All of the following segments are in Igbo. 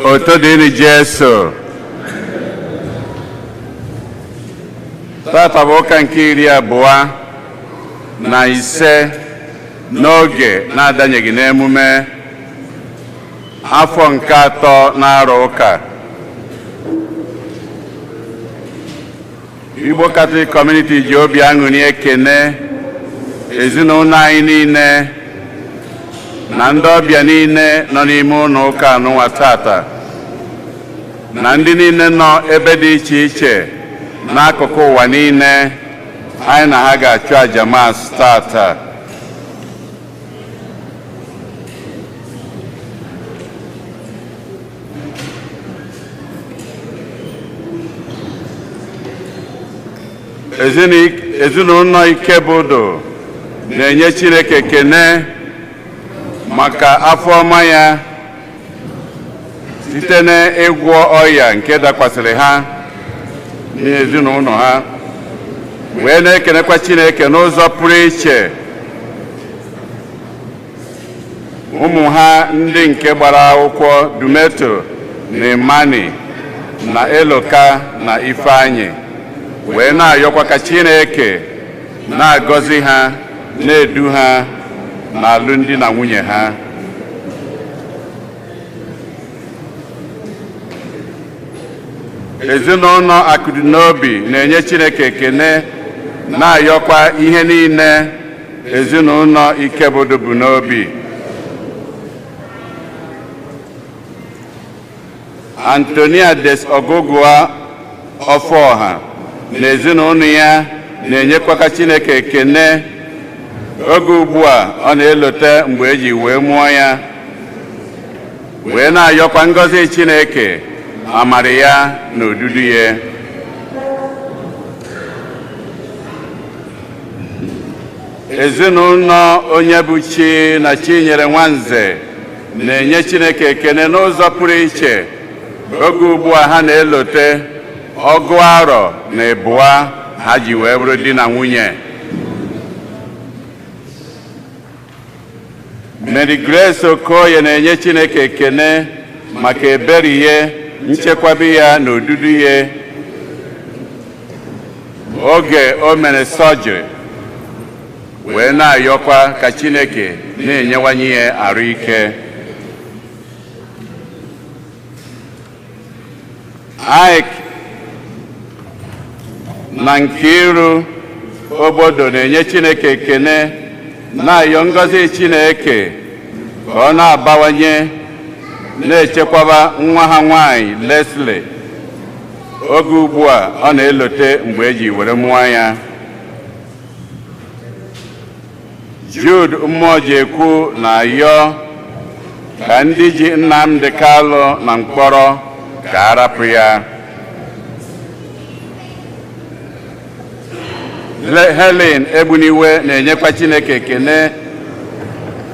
Otodini Jesu. Tata bụ ụka nke 20 na ise n'oge na-adanyeghị n'emume afọ nke 3 n'arọ ụka. Igbo Catholic Community ji obi aṅụrị ekene ezinụlọ anyị niile na ndị ọbịa niile nọ n'ime ụlọ ụka anụnwa tata na ndị niile nọ ebe dị iche iche n'akụkụ ụwa niile anyị na ha ga-achụ aja maasị tata. Ezinụlọ Ikebudu na-enye Chineke ekene maka afọ ọma ya site n'ịgwọ ọya nke dakwasịrị ha n'ezinụlọ ha, wee na-ekenekwa Chineke n'ụzọ pụrụ iche ụmụ ha ndị nke gbara akwụkwọ Dumeto na Imani na Eloka na Ifeanyị, wee na-ayọkwa ka Chineke na-agọzi ha na-edu ha n'alụmdi na nwunye ha. Ezinụlọ Akụdịnobi na-enye Chineke ekene na-ayọkwa ihe niile ezinụlọ Ikebudu bụ n'obi. Antonia Des Ogugua Ọfọha na ezinụlọ ya na-enyekwa Chineke ekene oge ugbu a ọ na-elote mgbe eji wee mụọ ya, wee na-ayọkwa ngọzi Chineke amara ya na odudu ya. Ezinụlọ onye bụ Chi na Chinyere Nwanze na-enye Chineke ekene n'ụzọ pụrụ iche oge ugbu a ha na-elote ọgụ arọ na ịbụa ha ji wee bụrụ di na nwunye. Mary Grace Okoye na-enye Chineke ekene maka ebere ya, nchekwabe ya na odudu ya oge o mere sọjiri, wee na-ayọkwa ka Chineke na-enyewanye ya arụ ike. Ike na Nkiru Obodo na-enye Chineke ekene na-ayọ ngọzi Chineke ka ọ na-abawanye na-echekwaba nwa ha nwanyị Leslie oge ugbu a ọ na-elote mgbe eji were mụọ ya. Jude Mmụọjekwu na-ayọ ka ndị ji Nnamdi Kalụ na mkpọrọ ka arapụ ya. Helen Egbuniwe na-enyekwa Chineke ekene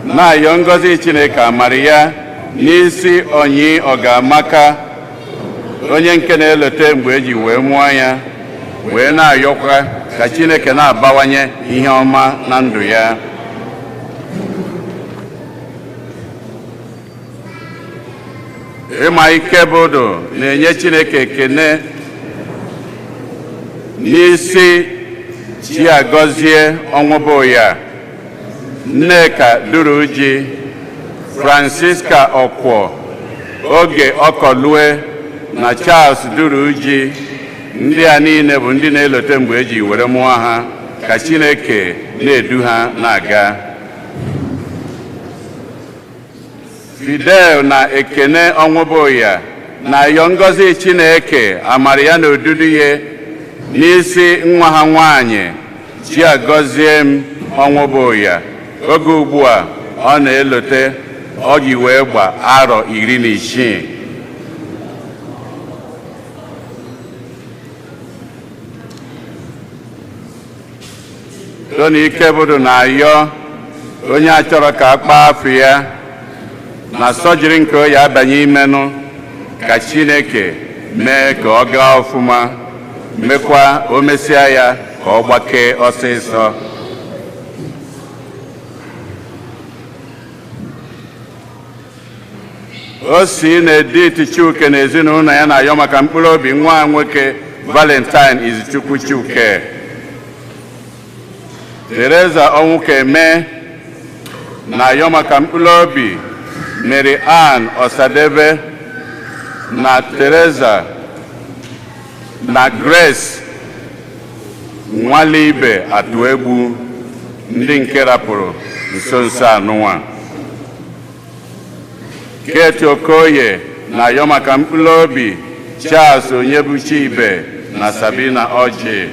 na-ayọ ngọzi Chineke amara ya n'isi Onyi Ọgamaka onye nke na-elote mgbe eji wee mụọ ya, wee na-ayọkwa ka Chineke na-abawanye ihe ọma na ndụ ya. Ịma Ikebudu na-enye Chineke ekene n'isi Chiagozie Ọnwụboya, Nneka Duruji, Francisca Ọkwọ, Oge Ọkọlue na Charles Duruji. Ndị a niile bụ ndị na-elote mgbe eji were mụọ ha, ka Chineke na-edu ha na-aga. Fidel na Ekene Ọnwụboya na-ayọ ngọzi Chineke amara ya na odudu ya n'isi nwa ha nwanyị Chiagozie Ọnwụboya oge ugbu a ọ na-elote ọ ji wee gba arọ 16. Tony Ikebudu na-ayọ onye achọrọ ka akpa afọ ya na sọjiri nke o ya abanye imenụ ka Chineke mee ka ọ gaa ọfụma, mekwa o mesịa ya ka ọ gbakee ọsịsọ. o si na Edith Chuke na ezinụlọ ya na-ayọ maka mkpụrụ obi nwa nwoke Valentine Izuchukwu Chuke. Teresa Onwukeme na-ayọ maka mkpụrụ obi Mary Ann Osadebe na Teresa na Grace Nwalibe Atuegbu ndị nke rapụrụ nso nso anụnwa. Kate Okoye na-ayọ maka mkpụrụ obi Charles Onyebuchibe na Sabina Oji.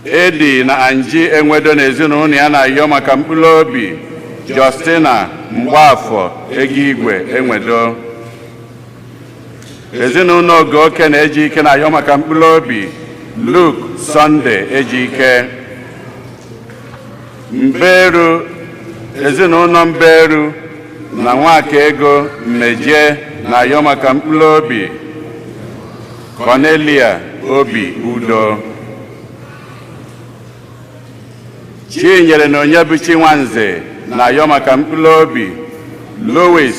Edi na Anji Enwedo na ezinụlọ ya na-ayọ maka mkpụrụ obi Justina Mgbafọ Egigwe Enwedo. Ezinụlọ Ogoke na Ejike na-ayọ maka mkpụrụ obi Luke Sunday Ejike. Mberu, ezinụlọ Mberu na Nwaka Ego Mmeje na-ayọ maka mkpụrụ obi Cornelia Obi Udo. Chinyere na Onyebuchi Nwanze na-ayọ maka mkpụrụ obi Louis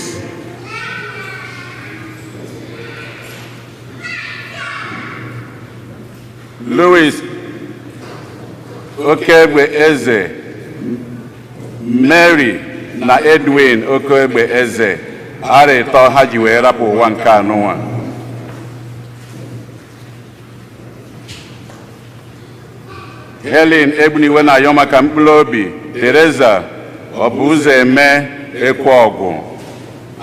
Okegbe Eze, Mary na Edwin Okegbe Eze arịtọ ha ji wee rapụ ụwa nke anụnwa. Helen Egbuniwe na-ayọ maka mkpụrụ obi Teresa Ọbụzeme Ekweọgwụ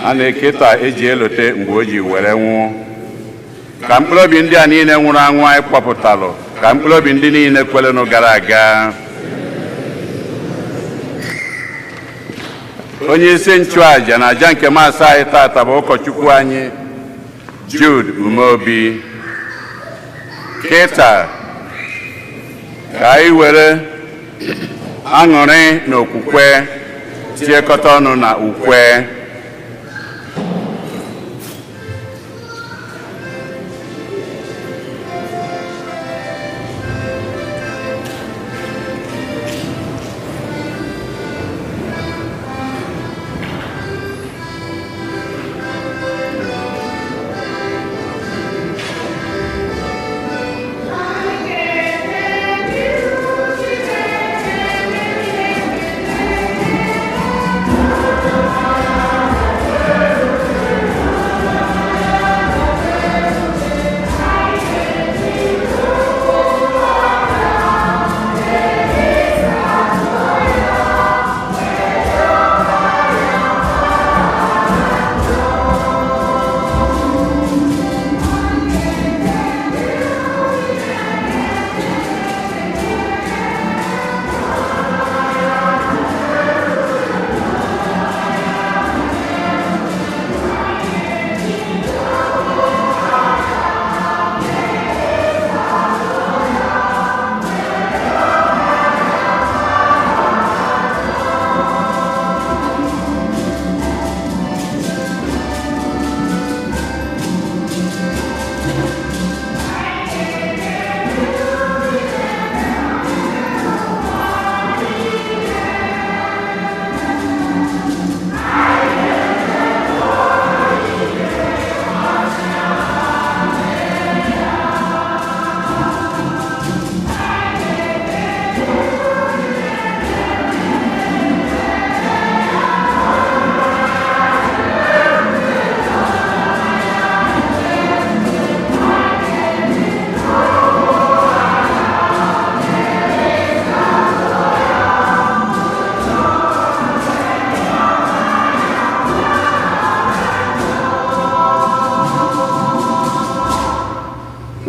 a na-eketa eji elote mgbe o ji were nwụọ. Ka mkpụrụ obi ndị a niile nwụrụ anwụ anyị kpọpụtalụ, ka mkpụrụ obi ndị niile kwelenụ gara aga. Onye isi nchụaja na aja nke maasị anyị tata bụ ụkọchukwu anyị Jude Umeobi. Kịta ka anyị were aṅụrị na okwukwe tiekọta ọnụ na ukwe.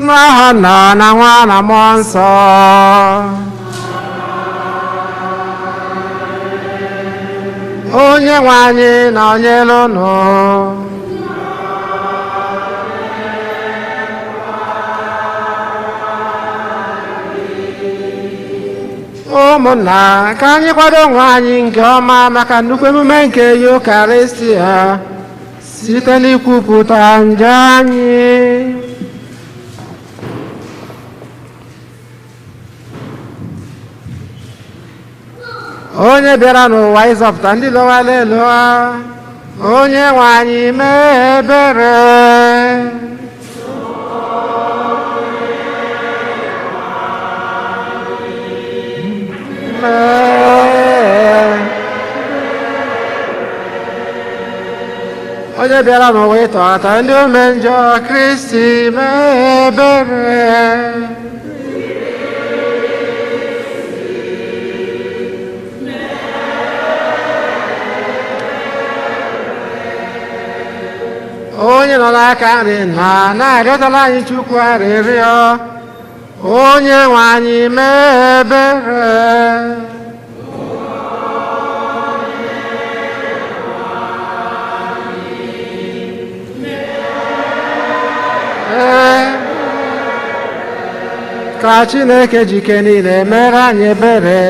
N'aha Nna na Nwa na Mmụọ Nsọ. Onye nwe anyị nọnyere unu. Ụmụnna, ka anyị kwado onwe anyị nke ọma maka nnukwu emume nke Eucharistia site n'ikwupụta njọ anyị. Onye bịara n'ụwa ịzọpụta ndị lọwara elowa onye nwe anyị mee ebere. Onye bịara n'ụwa ịtọghata ndị ome njọ Kristi mee ebere. Onye nọ n'aka nri na-arịọtala anyị Chukwu arịrịọ, onye nwe anyị mee ebere. Ka Chineke jike niile mere anyị ebere,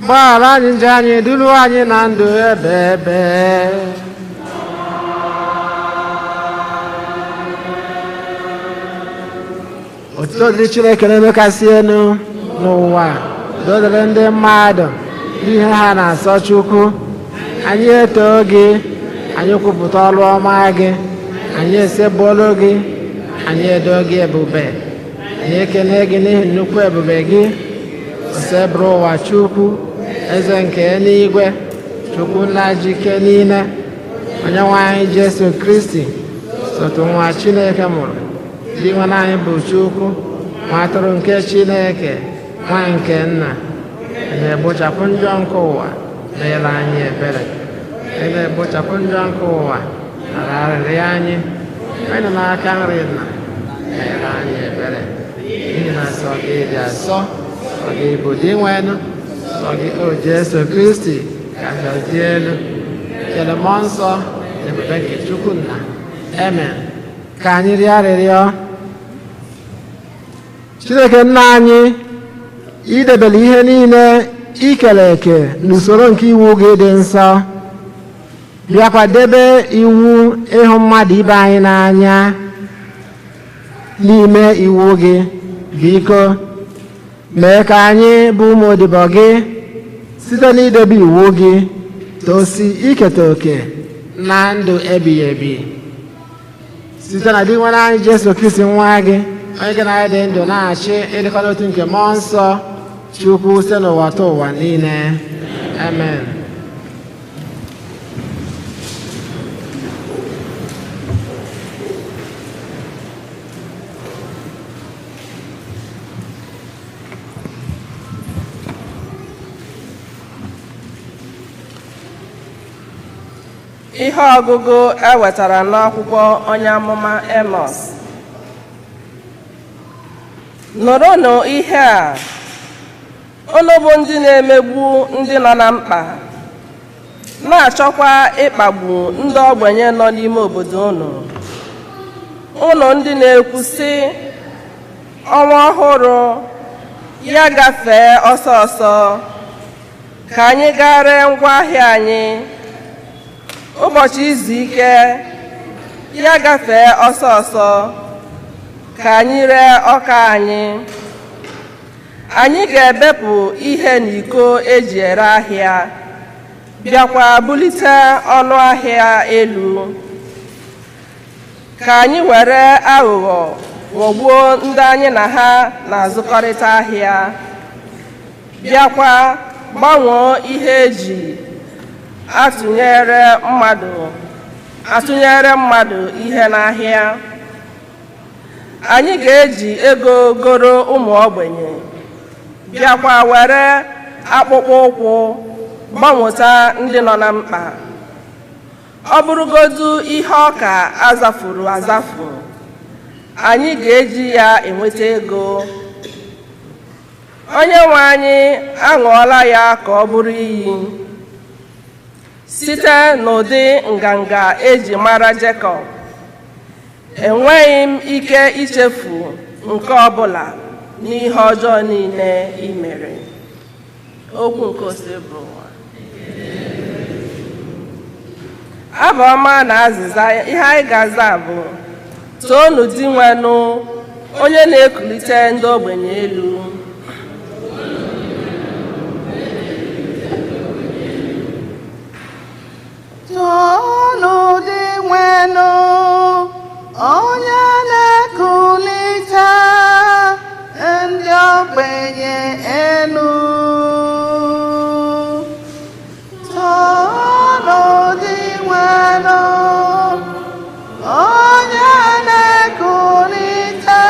gbaghara anyị njọ anyị, duruo anyị na ndụ ebe ebe. Otuto dịrị Chineke n'elu kasị elu n'ụwa, dodere ndị mmadụ ihe ha na-asọ Chukwu. Anyị etoo gị, anyị kwupụta ọrụ ọma gị, anyị esebụolu gị, anyị edo gị ebube. Anyị ekele gị n'ihi nnukwu ebube gị, osebụrụ ụwa Chukwu, eze nke eluigwe, Chukwu nna jike niile, onye nwe anyị Jesu Kristi, sotu nwa Chineke mụrụ, dị nwa anyị bụ Chukwu, nwa atụrụ nke Chineke, nwa nke nna. Anyị egbochapụ njọ nke ụwa, meere anyị ebere. Anyị na-egbochapụ njọ nke ụwa, nara arịrịọ anyị. Anyị nọ n'aka nri nna, meere anyị ebere. N'ihi na sọ gị dị asọ, sọ gị bụ dị nwenụ, sọ gị o Jesu Kristi kachasị elu. Kele mmụọ nsọ ebube nke Chukwu nna. Amen. Ka anyị rịọ arịrịọ. Chineke nna anyị, idebere ihe niile ikele eke n'usoro nke iwu gị dị nsọ, bịakwa debe iwu ịhụ mmadụ ibe anyị n'anya n'ime iwu gị. Biko mee ka anyị bụ ụmụ odibo gị site n'idebe iwu gị, tosi iketa oke na ndụ ebighị ebi site na dị nwere anyị Jesu Kristi nwa gị, onye gị na anyị dị ndụ na-achị ịdịkọ n'otu nke mmụọ nsọ Chukwu site n'ụwa ta ụwa niile. Amen. Ihe ọgụgụ ewetara n'akwụkwọ onye amụma Emọs. Nụrụnụ ihe a, unu bụ ndị na-emegbu ndị nọ na mkpa, na-achọkwa ịkpagbu ndị ogbenye nọ n'ime obodo unu. Unu ndị na-ekwu sị, ọnwa ọhụrụ ya gafee ọsọ ọsọ, ka anyị gaa ree ngwa ahịa anyị. Ụbọchị izu ike ya gafee ọsọ ọsọ, ka anyị ree ọka anyị. Anyị ga-ebepụ ihe n'iko eji ere ahịa, bịakwa bulite ọnụ ahịa elu. Ka anyị were aghụghọ ghọgbuo ndị anyị na ha na-azụkọrịta ahịa, bịakwa gbanwee ihe eji atụnyere mmadụ ihe n'ahịa. Anyị ga-eji ego goro ụmụ ogbenye, bịakwa were akpụkpọ ụkwụ gbanweta ndị nọ na mkpa. Ọ bụrụgodu ihe ọka azafuru azafu, anyị ga-eji ya enweta ego. Onye nwe anyị aṅụọla ya ka ọ bụrụ iyi. Site n'ụdị nganga eji mara Jekọb, enweghị m ike ichefu nke ọbụla n'ihe ọjọọ niile i mere. Okwu nke ose bụ ụwa. Abụ ọma na azịza ihe anyị ga-aza bụ, toonu di nwenụ, onye na-ekulite ndị ogbenye elu. toonu dị nwenụ onye na-ekulite ndị ogbenye elu. Toonu dị nwenụ onye na-ekulite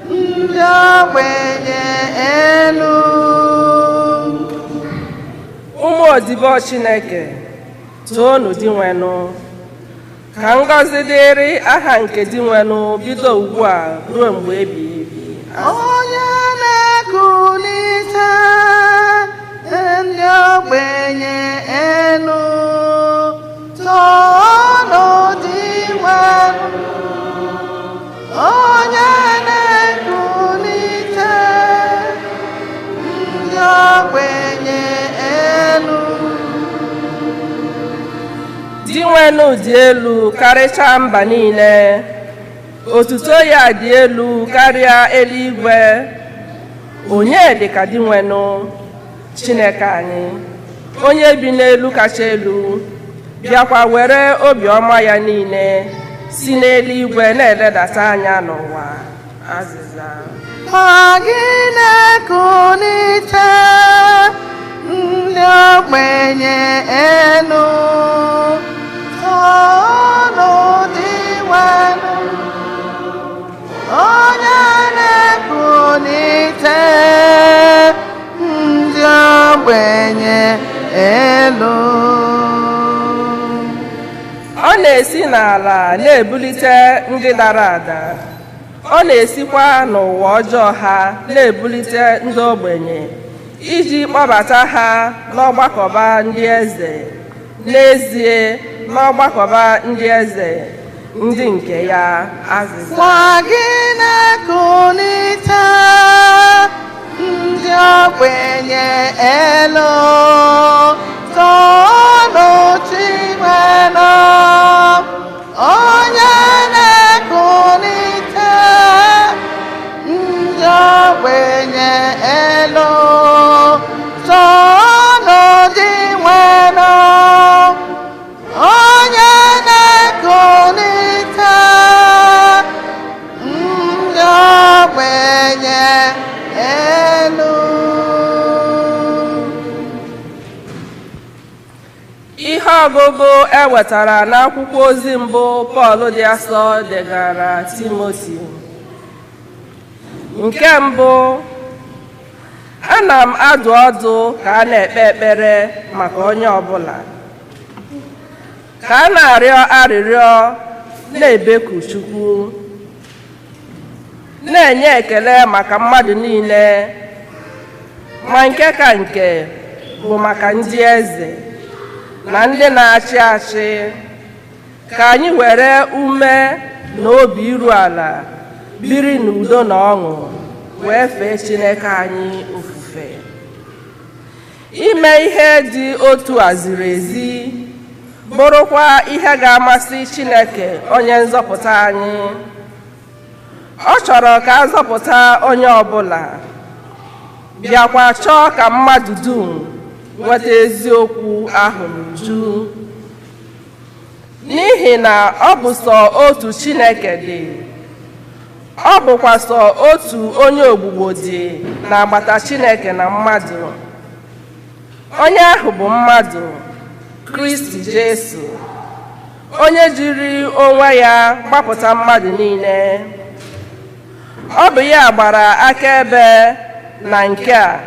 ndị ogbenye elu. Ụmụ odibo Chineke, toonu dị nwenụ, ka ngọzi dịrị aha nke dị nwenụ bido ugbu a ruo mgbe ebighị ebi. Onye na-ekulite ndị ogbenye elu. Toonu dị nwenụ onye na-ekulite ndị ogbenye elu. Dị nwenụ dị elu karịchaa mba niile, otuto ya dị elu karịa eluigwe. Onye dị ka dị nwenụ, Chineke anyị, onye bi n'elu kacha elu, bịakwa were obiọma ya niile si n'eluigwe na-eledata anya n'ụwa. Azịza: Ma gị na-ekulite ndị ogbenye elu. Toonu dị nwenụ onye na-ekulite ndị ogbenye elu. Ọ na-esi n'ala na-ebulite ndị dara ada, ọ na-esikwa n'ụwa ọjọọ ha na-ebulite ndị ogbenye iji kpọbata ha n'ọgbakọba ndị eze. N'ezie, n'ọgbakọba ndị eze ndị nke ya. Azịza: Gwa gị na-ekulite ndị ogbenye elu. Toonu dị nwenụ onye na-ekulite ndị ogbenye elu. Toonu dị nwenụ onye na-ekulite ndị ogbenye elu. Ihe ọgụgụ ewetara n'akwụkwọ ozi mbụ Pọl dị asọ degara Timoti. Nke mbụ, ana m adụ ọdụ ka a na-ekpe ekpere maka onye ọbụla, ka a na-arịọ arịrịọ, na-ebeku Chukwu, na-enye ekele maka mmadụ niile, ma nke ka nke bụ maka ndị eze na ndị na-achị achị, ka anyị were ume na obi iru ala biri n'udo na ọṅụ wee fee Chineke anyị ofufe. Ime ihe dị otu a ziri ezi, bụrụkwa ihe ga-amasị Chineke onye nzọpụta anyị. Ọ chọrọ ka a zọpụta onye ọbụla, bịakwa chọọ ka mmadụ dum nweta eziokwu ahụ n'uju. N'ihi na ọ bụ sọ otu Chineke dị, ọ bụkwa sọ otu onye ogbugbo dị n'agbata Chineke na mmadụ. Onye ahụ bụ mmadụ, Kristi Jesu, onye jiri onwe ya gbapụta mmadụ niile. Ọ bụ ya gbara akaebe na nke a,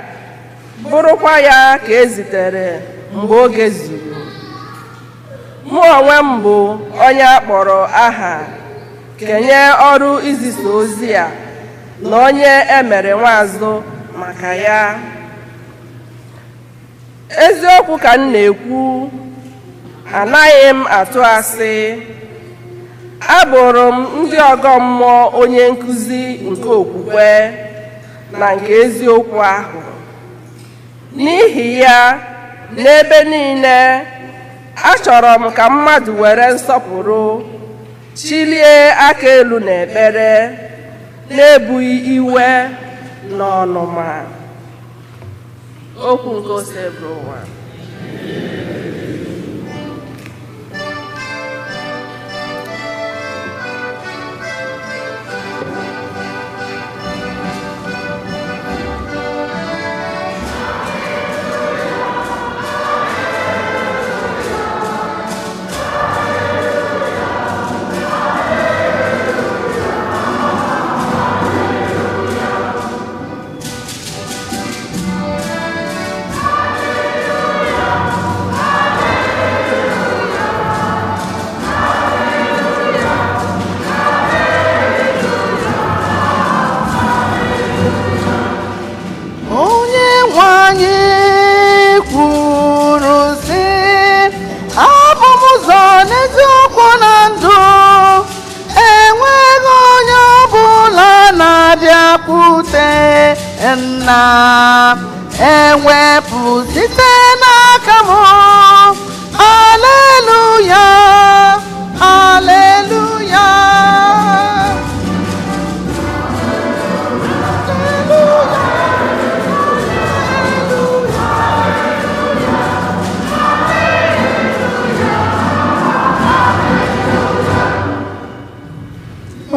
bụrụkwa ya ka ezitere mgbe oge zuru. Mụ onwe m bụ onye akpọrọ aha kenye ọrụ izisa ozi a na onye emere nwaazụ maka ya. Eziokwu ka m na-ekwu, anaghị m atụ asị. Abụrụ m ndị ọgọ mmụọ onye nkụzi nke okwukwe na nke eziokwu ahụ. N'ihi ya, n'ebe niile, achọrọ m ka mmadụ were nsọpụrụ chilie aka elu n'ekpere, na-ebughị iwe na ọnụma. Okwu nke ose bụrụ ụwa. bịakwute nna ewepụ site n'aka m. Haleluya, haleluya.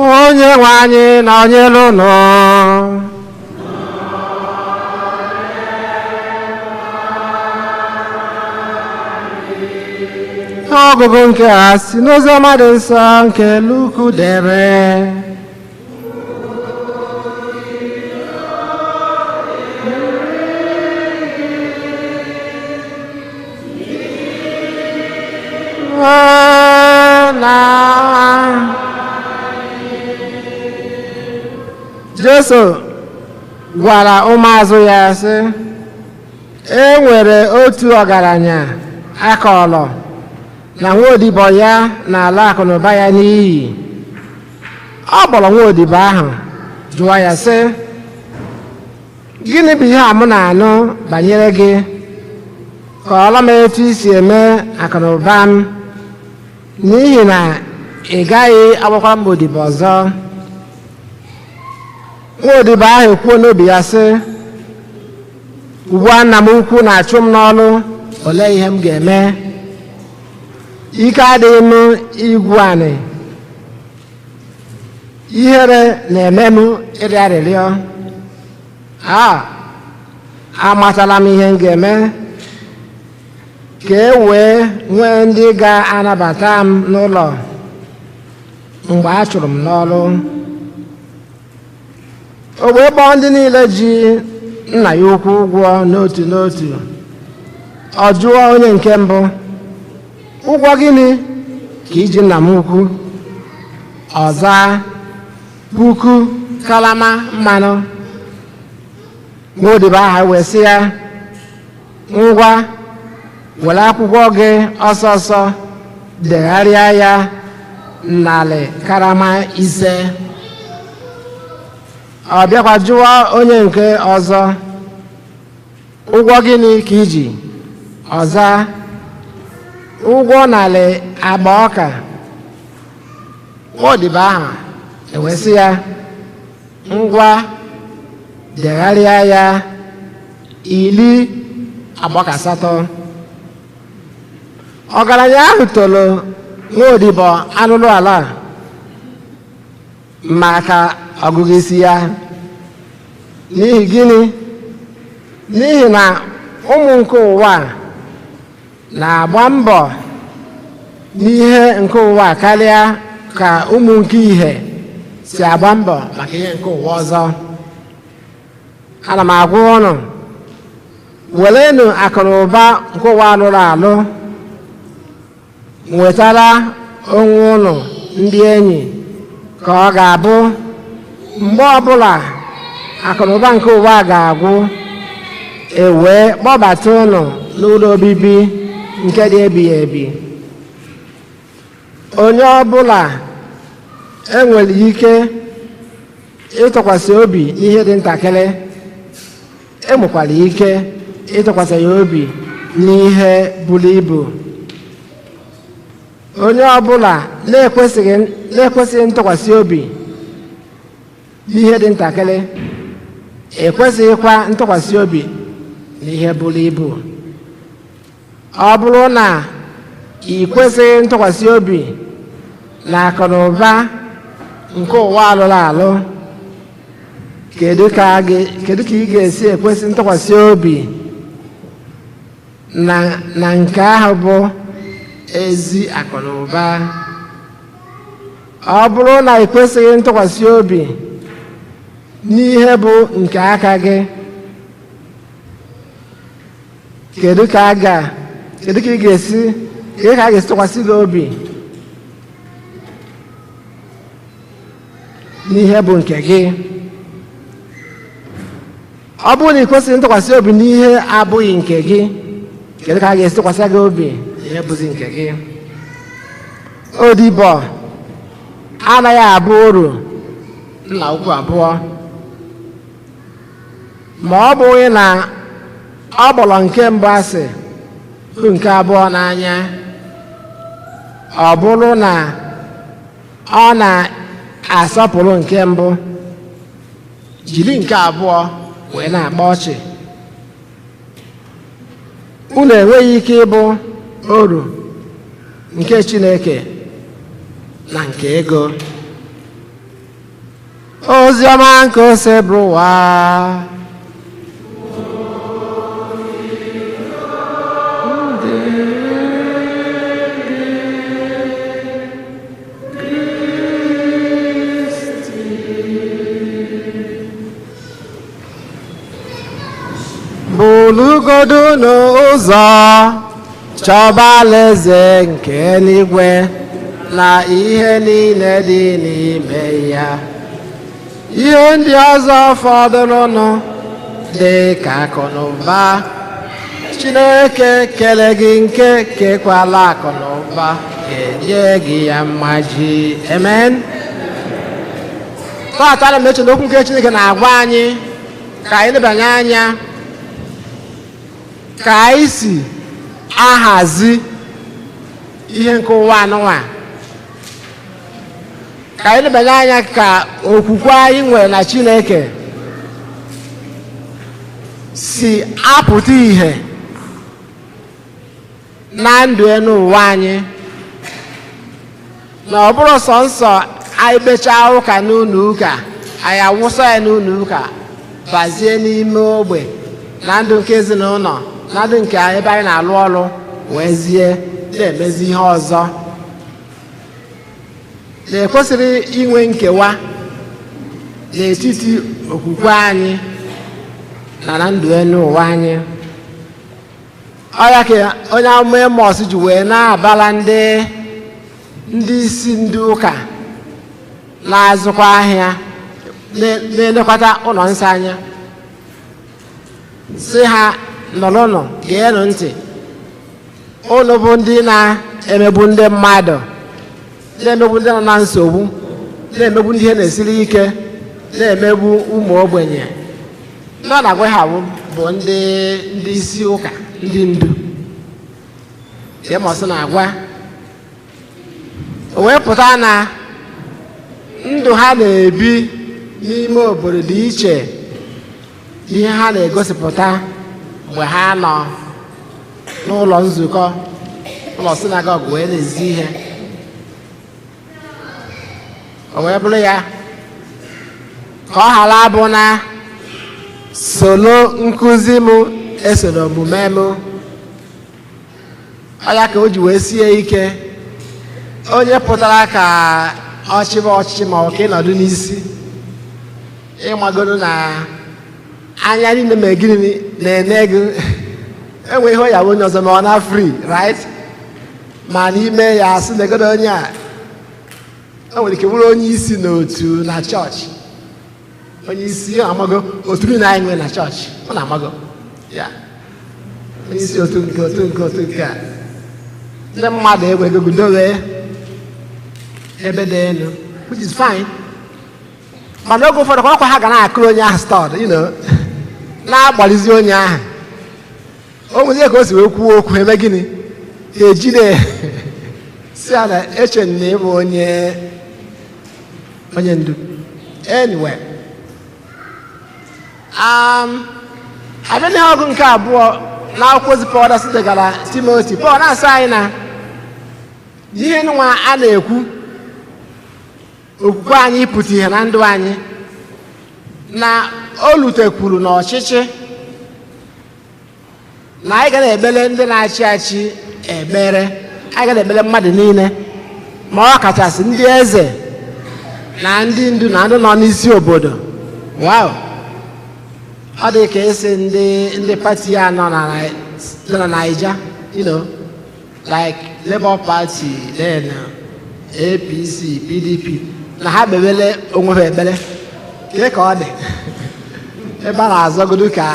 Onye nwe anyị nọnyere unu. Ọgụgụ nke a si n'oziọma dị nsọ nke Luku dere. Jesu gwara ụmụazụ ya sị, e nwere otu ọgaranya akọlọ na nwaodibo ya na-ala akụ na ụba ya n'iyi. Ọ kpọrọ nwaodibo ahụ jụọ ya sị, gịnị bụ ihe a m na-anụ banyere gị? Kọọrọ m etu i si eme akụ na ụba m, n'ihi na ị gaghị agbakwara m odibo ọzọ. Nwaodibo ahụ ekwuo n'obi ya sị, ugbu a nna m ukwu na-achụ m n'ọrụ, olee ihe m ga-eme? Ike adịghị m igwu anị, ihere na-eme m ịrịọ arịrịọ. Amatala m ihe m ga-eme ka e wee nwee ndị ga-anabata m n'ụlọ mgbe a chụrụ m n'ọrụ. O wee kpọọ ndị niile ji nna ya ukwu ụgwọ n'otu n'otu. Ọ jụọ onye nke mbụ, ụgwọ gịnị ka iji nna m ukwu? Ọ zaa, 1,000 kalama mmanụ. Nwaodibo ahụ wee sị ya, ngwa were akwụkwọ gị ọsọ ọsọ degharịa ya 100 karama ise. Ọ bịakwa jụọ onye nke ọzọ, ụgwọ gịnị ka iji? Ọ zaa, ụgwọ 100 agba ọka. Nwaodibo ahụ ewesị ya, ngwa degharịa ya 10 agba ọka 8. Ọgaranya ahụ toro nwaodibo alụlụ ala maka ọgụgụ isi ya. N'ihi gịnị? N'ihi na ụmụ nke ụwa na-agba mbọ n'ihe nke ụwa karịa ka ụmụ nke ihe si agba mbọ maka ihe nke ụwa ọzọ. Ana m agwa ụnụ, werenụ akụ na ụba nke ụwa alụrụ alụ nwetara onwe ụnụ ndị enyi, ka ọ ga-abụ mgbe ọbụla akụ na ụba nke ụwa ga-agwụ, e wee kpọbata ụnụ n'ụlọ obibi nke dị ebighị ebi. Onye ọbụla enwere ike ịtụkwasị obi n'ihe dị ntakịrị, enwekwara ike ịtụkwasị ya obi n'ihe buru ibu. Onye ọbụla na-ekwesịghị ntụkwasị obi n'ihe dị ntakịrị, ekwesịghịkwa ntụkwasị obi n'ihe buru ibu. Ọ bụrụ na ị kwesịghị ntụkwasị obi na akụ na ụba nke ụwa alụrụ alụ, kedu ka ị ga-esi ekwesị ntụkwasị obi na nke ahụ bụ ezi akụ na ụba? Ọ bụrụ na ị kwesịghị ntụkwasị obi n'ihe bụ nke aka gị, kedu ka a ga-esi tụkwasị gị obi n'ihe bụ nke gị? Ọ bụrụ na ị kwesịghị ntụkwasị obi n'ihe abụghị nke gị, kedu ka a ga-esi tụkwasị gị obi n'ihe bụzi nke gị? Odibo anaghị abụ uru nna ukwu abụọ. ma ọ bụghị na ọ kpọrọ nke mbụ asị hụ nke abụọ n'anya, ọ bụrụ na ọ na-asọpụrụ nke mbụ jiri nke abụọ wee na-akpa ọchị. Unu enweghị ike ịbụ oru nke Chineke na nke ego. Ozi ọma nke ose bụrụ ụwa. Bulugodu n'ụzọ chọba alaeze nke eluigwe na ihe niile dị n'ime ya. Ihe ndị ọzọ fọdụrụnụ dị ka akụ na ụba. Chineke kele gị nke kekwala akụ na ụba ga-enye gị ya mmaji. Amen. Taata na eche n'okwu nke Chineke na-agwa anyị ka anyị lebanye anya ka anyị si ahazi ihe nke ụwa anụnwa, ka anyị lebanye anya ka okwukwe anyị nwere na Chineke si apụta ihe na ndụ n'ụwa anyị, na ọ bụrụ sọnsọ anyị kpechaa ụka n'ụlọ ụka anyị awụsa ya n'ụlọ ụka bazie n'ime ogbe na ndụ nke ezinụlọ na ndụ nke ebe anyị na-alụ ọrụ wee zie na-emezi ihe ọzọ. Na-ekwesịrị inwe nkewa n'etiti okwukwe anyị na ndụ n'ụwa anyị. Ọ ya ka onye amụma Emọs ji wee na-abala ndị isi ndị ụka na-azụkwa ahịa na-elekọta ụlọ nsọ anya, sị ha nọrọnụ geenụ ntị, unu bụ ndị na-emegbu ndị mmadụ, na-emegbu ndị nọ na nsogbu, na-emegbu ndị ihe na-esiri ike, na-emegbu ụmụ ogbenye. Ndị ọ na-agwa ha bụ ndị isi ụka, ndị ndu. Emọs na-agwa o wee pụta na ndụ ha na-ebi n'ime obodo dị iche ihe ha na-egosipụta mgbe ha nọ n'ụlọ nzukọ, ụlọ sinagọg wee na-ezi ihe. O wee bụrụ ya ka ọ ghara abụ na solo nkụzi m esoro omume m. Ọ ya ka o ji wee sie ike onye pụtara ka ọchịba ọchịchị ma ọ ka ịnọdụ n'isi, ịmagoro na anya niile ma gịnị na-ene gị enwe ihe ya onye ọzọ ma ọ na free right, ma n'ime ya asị na-egodo onye a o nwere ike bụrụ onye isi n'otu na chọọchị, onye isi amago otu na anyị nwere na chọọchị, ọ na-amago ya onye isi otu nke a. Ndị mmadụ ewego gudowe ebe dị elu, which is fine, mana oge ụfọdụ kwa ha ga na-akụrụ onye ahụ stọd, na-agbalizi onye ahụ. O nwezie ka o si wee kwuo okwu eme gịnị ejide si ya na eche na ịbụ onye ndu. Anyway, abịa n'ihe ọgụ nke abụọ na akwụkwọ ozi Pọl degara Timoti. Pọl na-asị anyị na ihe nwa a na-ekwu okwukwe anyị ịpụta ihe na ndụ anyị, na o lutekwuru n'ọchịchị na anyị ga na-ekpere ndị na-achị achị ekpere, anyị ga na-ekpere mmadụ niile, ma ọ kachasị ndị eze na ndị ndu na ndị nọ n'isi obodo. Wow, ọ dị ka esi ndị pati a nọ na Naija, like Labour Party, then APC, PDP, na ha kpewele onwe ha ekpere. Kee ka ọ dị ebe a na-azọgodo ka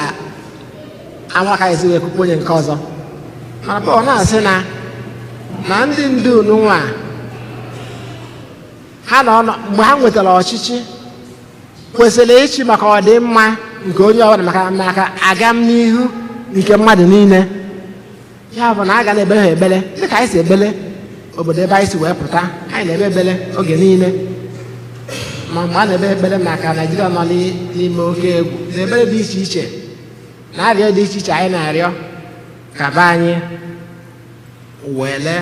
amaka esi wee kwukwu onye nke ọzọ. Mana Pọl na-asị na ndị ndu n'ụwa ha nọ mgbe ha nwetara ọchịchị kwesịrị ịchị maka ọdịmma nke onye ọbụla maka aga m n'ihu nke mmadụ niile. Ya bụ na a ga na-ekpe ha ekpere dịka anyị si ekpere obodo ebe anyị si wee pụta. Anyị na-ekpe ekpere oge niile, ma mgbe a na-ekpe ekpere maka Naijiria nọ n'ime oke egwu na ekpere dị iche iche na arịọ dị iche iche anyị na-arịọ ka be anyị were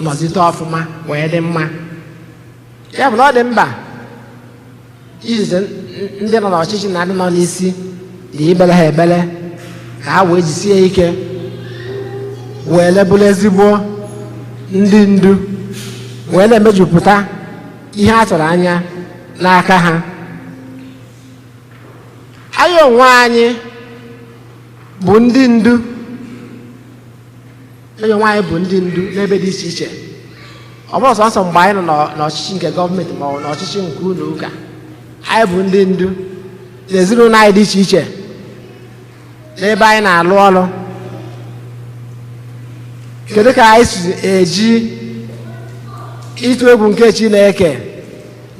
nọzite ọfụma wee dị mma. Ya bụ na ọ dị mkpa izite ndị nọ n'ọchịchị na ndị nọ n'isi dị ikpere ha ekpere ka ha wee jisie ike wee bụrụ ezigbo ndị ndu wee na-emejupụta ihe a tụrụ anya n'aka ha. Anyị onwe anyị bụ ndị ndu. Anyị onwe anyị bụ ndị ndu n'ebe dị iche iche. Ọ bụrụ sọsọ mgbe anyị nọ n'ọchịchị nke gọọmenti ma ọ bụ n'ọchịchị nke ụlọ ụka. Anyị bụ ndị ndu n'ezinụlọ anyị dị iche iche n'ebe anyị na-alụ ọrụ. Kedu ka anyị si eji ịtụ egwu nke Chineke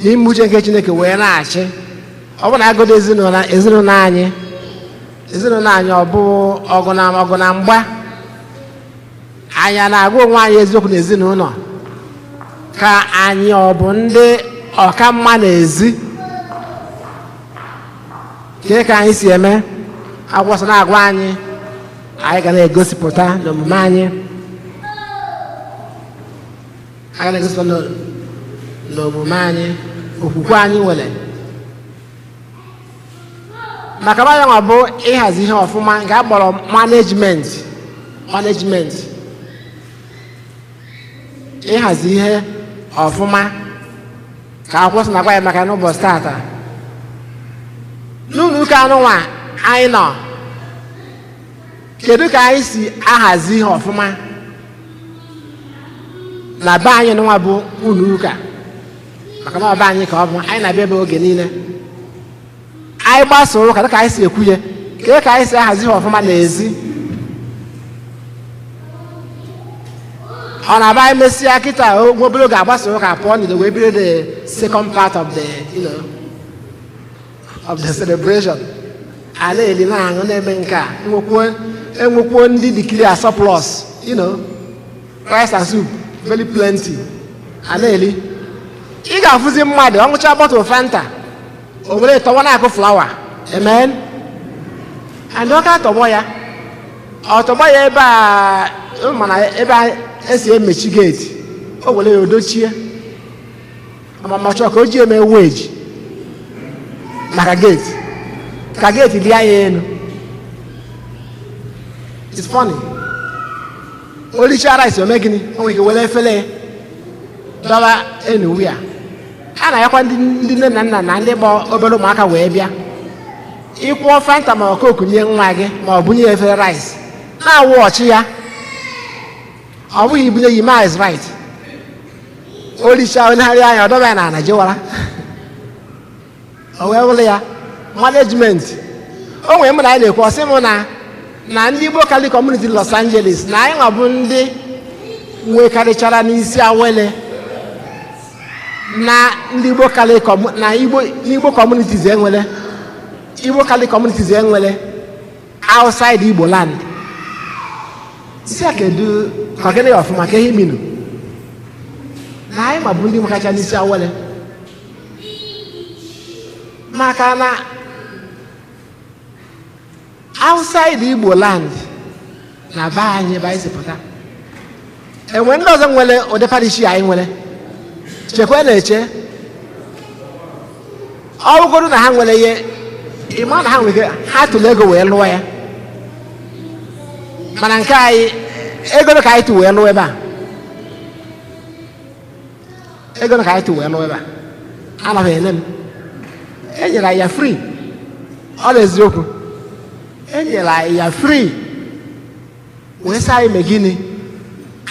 na ime uche nke Chineke wee na-achị? Ọ bụ na agụdo ezinụlọ anyị ọ bụ ọgụ na mgba, anyị na-agwa onwe anyị eziokwu n'ezinụlọ ka anyị ọ bụ ndị ọka mma n'ezi? Nke ka anyị si eme akwụkwọ nsọ na-agwa anyị ga na-egosipụta n'omume anyị, aga na-egosipụta n'omume anyị okwukwe anyị nwere. Maka na ya bụ ịhazi ihe ọfụma nke a kpọrọ management. Ịhazi ihe ọfụma ka akwụkwọ nsọ na-agwa ya maka n'ụbọchị tata. N'ụlọ ụka anụnwa anyị nọ, kedu ka anyị si ahazi ihe ọfụma na be anyị n'ụwa bụ ụlọ ụka? Maka na ọ be anyị ka ọ bụ, anyị na-abịa ebe oge niile. Anyị gbasoro ụka dịka anyị si ekwu ya, kedu ka anyị si ahazi ihe ọfụma n'ezi? Ọ na-aba anyị mesịa kịta nwa obere oge agbasa ụka pụọ n'ile wee bido the second part of the celebration. A na-eli na-aṅụ na-eme nke a, enwekwuo ndị declare surplus, rice and soup very plenty. A na-eli, ị ga-afụzi mmadụ ọ ṅụcha bọtụlụ Fanta o were tọwa na-akụ flawa. Amen. And ọ ka tọgbọ ya ebe a mana ebe esi emechi geeti, o were ya odochie amamachọ ka o ji eme weji maka geeti, ka geeti dị anya elu. It's funny. O richaa rice ome gịnị? O nwere ike were efere dọba enu ya. A na-ayakwa ndị nne na nna na ndị gba obere ụmụaka wee bịa ịkwụọ Fanta ma ọ Coke nye nwa gị ma ọ bunye efere rice na-awụ ọchị ya. Ọ bụghị ibunye yi miles right. O richaa onegharị anya ọ dọba ya na jewara. O wee wụrụ ya management. O nwere mụ na anyị na-ekwu ọsị mụ na ndị Igbo Catholic Community Los Angeles na anyị nwa bụ ndị nwekarịchara n'isi awele na ndị Igbo Catholic na Igbo communities enwere outside Igbo land. Isi a kedu ka gịnị ọfụma ka ihe minu na anyị ma bụ ndị nwekacha n'isi awele, maka na outside Igbo land na be anyị ebe anyị si pụta enwe ndị ọzọ nwere ụdị parishi anyị nwere. Chekwa na-eche ọrụgodu na ha nwere ihe ịma na ha nwere ha tụrụ ego wee lụọ ya, mana nke anyị ego ka anyị tụ wee lụọ ebe a. Ego ka anyị tụ wee lụọ ebe a anaghị ene m. Enyere anyị ya free. Ọ bụ eziokwu, enyere anyị ya free wee sị anyị mee gịnị?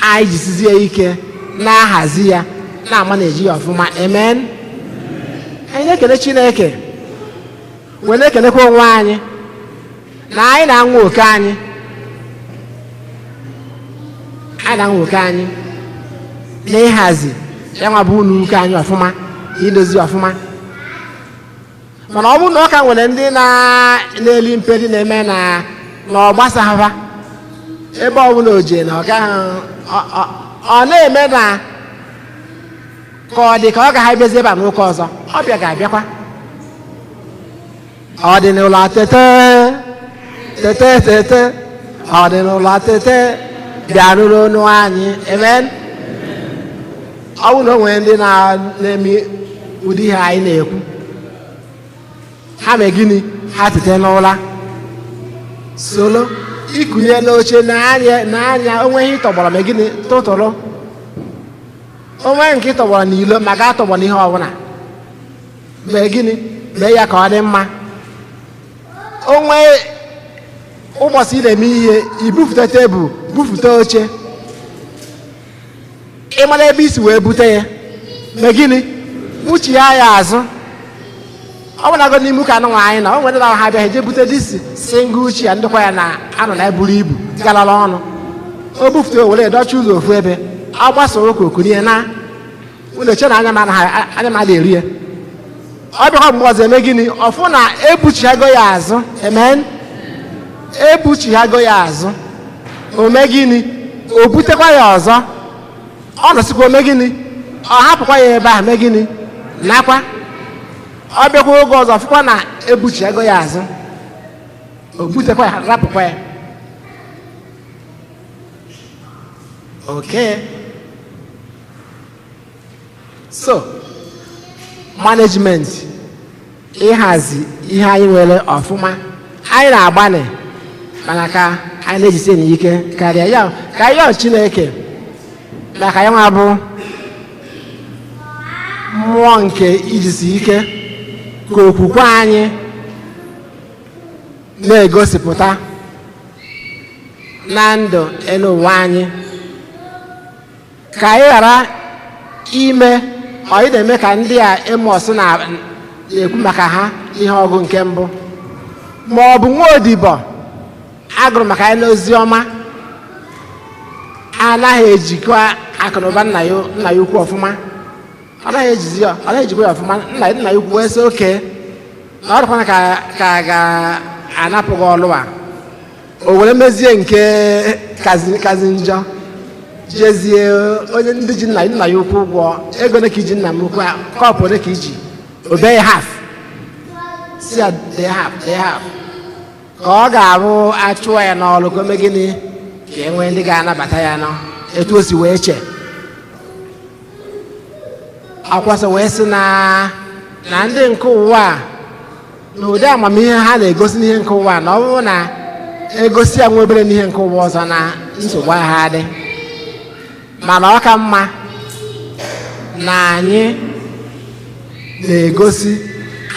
Anyị jisizie ike na-ahazi ya na-ama na-eji ya ọfụma. Amen. Anyị na-ekele Chineke wee na-ekelekwa onwe anyị na anyị na-anwụ oke anyị. Anyị na-anwụ oke anyị na ịhazi ya nwa bụ ụlọ ụka anyị ọfụma, idozi ọfụma. mana ọ bụrụ na ọ ka nwere ndị na-eli mperi na-eme na ọ gbasara ebe ọ bụla oje na ọ na-eme na ka ọ dị ka ọ gaghị abịazi ebe a n'ụka ọzọ ọbịa ga-abịakwa ọdịnụlọ tete ọdịnụlọ tete bịarụrụ ọnụ anyị amen. Ọ bụrụ na o nwere ndị na-eme ụdị ihe anyị na-ekwu ha mee gịnị ha tete n'ụla solo ikunye n'oche n'anya onweghị ịtọgbọrọ mee gịnị tụtụrụ onwe nke ịtọgbọrọ n'ilo ma ga atọgbọ n'ihe ọbụla mee gịnị mee ya ka ọ dị mma. onwe ụbọchị ị na-eme ihe ibufute tebụl bufute oche ịmara ebe isi wee bute ya mee gịnị kpuchi ya azụ. ọ bụlago n'ime ụka anụnwa anyị na o nwere na ha bịa je bute disi single chair ndịkwa ya na-anọ na eburu ibu galala ọnụ o bufute o were dọcha ụzọ ofu ebe ọ gbasoro kokunie na uneche na anya ma eri ya. Ọ bịakwa mgbe ọzọ eme gịnị ọfụ na ebuchihago ya azụ amen ebuchihago ya azụ o mee gịnị o butekwa ya ọzọ ọ nọsikwa ome gịnị ọ hapụkwa ya ebe ahụ mee gịnị nakwa ọ bịakwa oge ọzọ fụkwa na ebuchihago ya azụ o butekwa ya rapụkwa ya. Okay, so management ịhazi ihe anyị nwere ọfụma anyị na-agbanị mana ka anyị na-ejisi n'ike karịa ya ka anyị Chineke maka ya nwa bụ mmụọ nke ijisi ike ka okwukwe anyị na-egosipụta na ndụ elu ụwa anyị ka anyị ghara ime ọ na-eme ka ndị a Amos na-ekwu maka ha ihe ọgụ nke mbụ ma ọ bụ nwa odibo agụrụ maka anyị n'ozi ọma anaghị ejikwa akụnụba nna ya ukwu ọfụma ọ naghị ejikwa ya ọfụma nna ya ukwu wee sị oke na ọ dịkwana ka ga-anapụ gị ọlụ a o were mezie nke kazi njọ jezie onye ndị ji nna ya ukwu ụgwọ ego ole ka iji nna m ukwu kọpụ ole ka iji obey half si ya dey half ka ọ ga-arụ achụọ ya n'ọrụ ka o mee gịnị ka e nwee ndị ga-anabata ya nọ etu o si wee che akwasọ wee sị na ndị nke ụwa na ụdị amamihe ha na-egosi n'ihe nke ụwa na ọ bụrụ na egosi ya nwa obere n'ihe nke ụwa ọzọ na nsogbu ha adị mana ọ ka mma na anyị na-egosi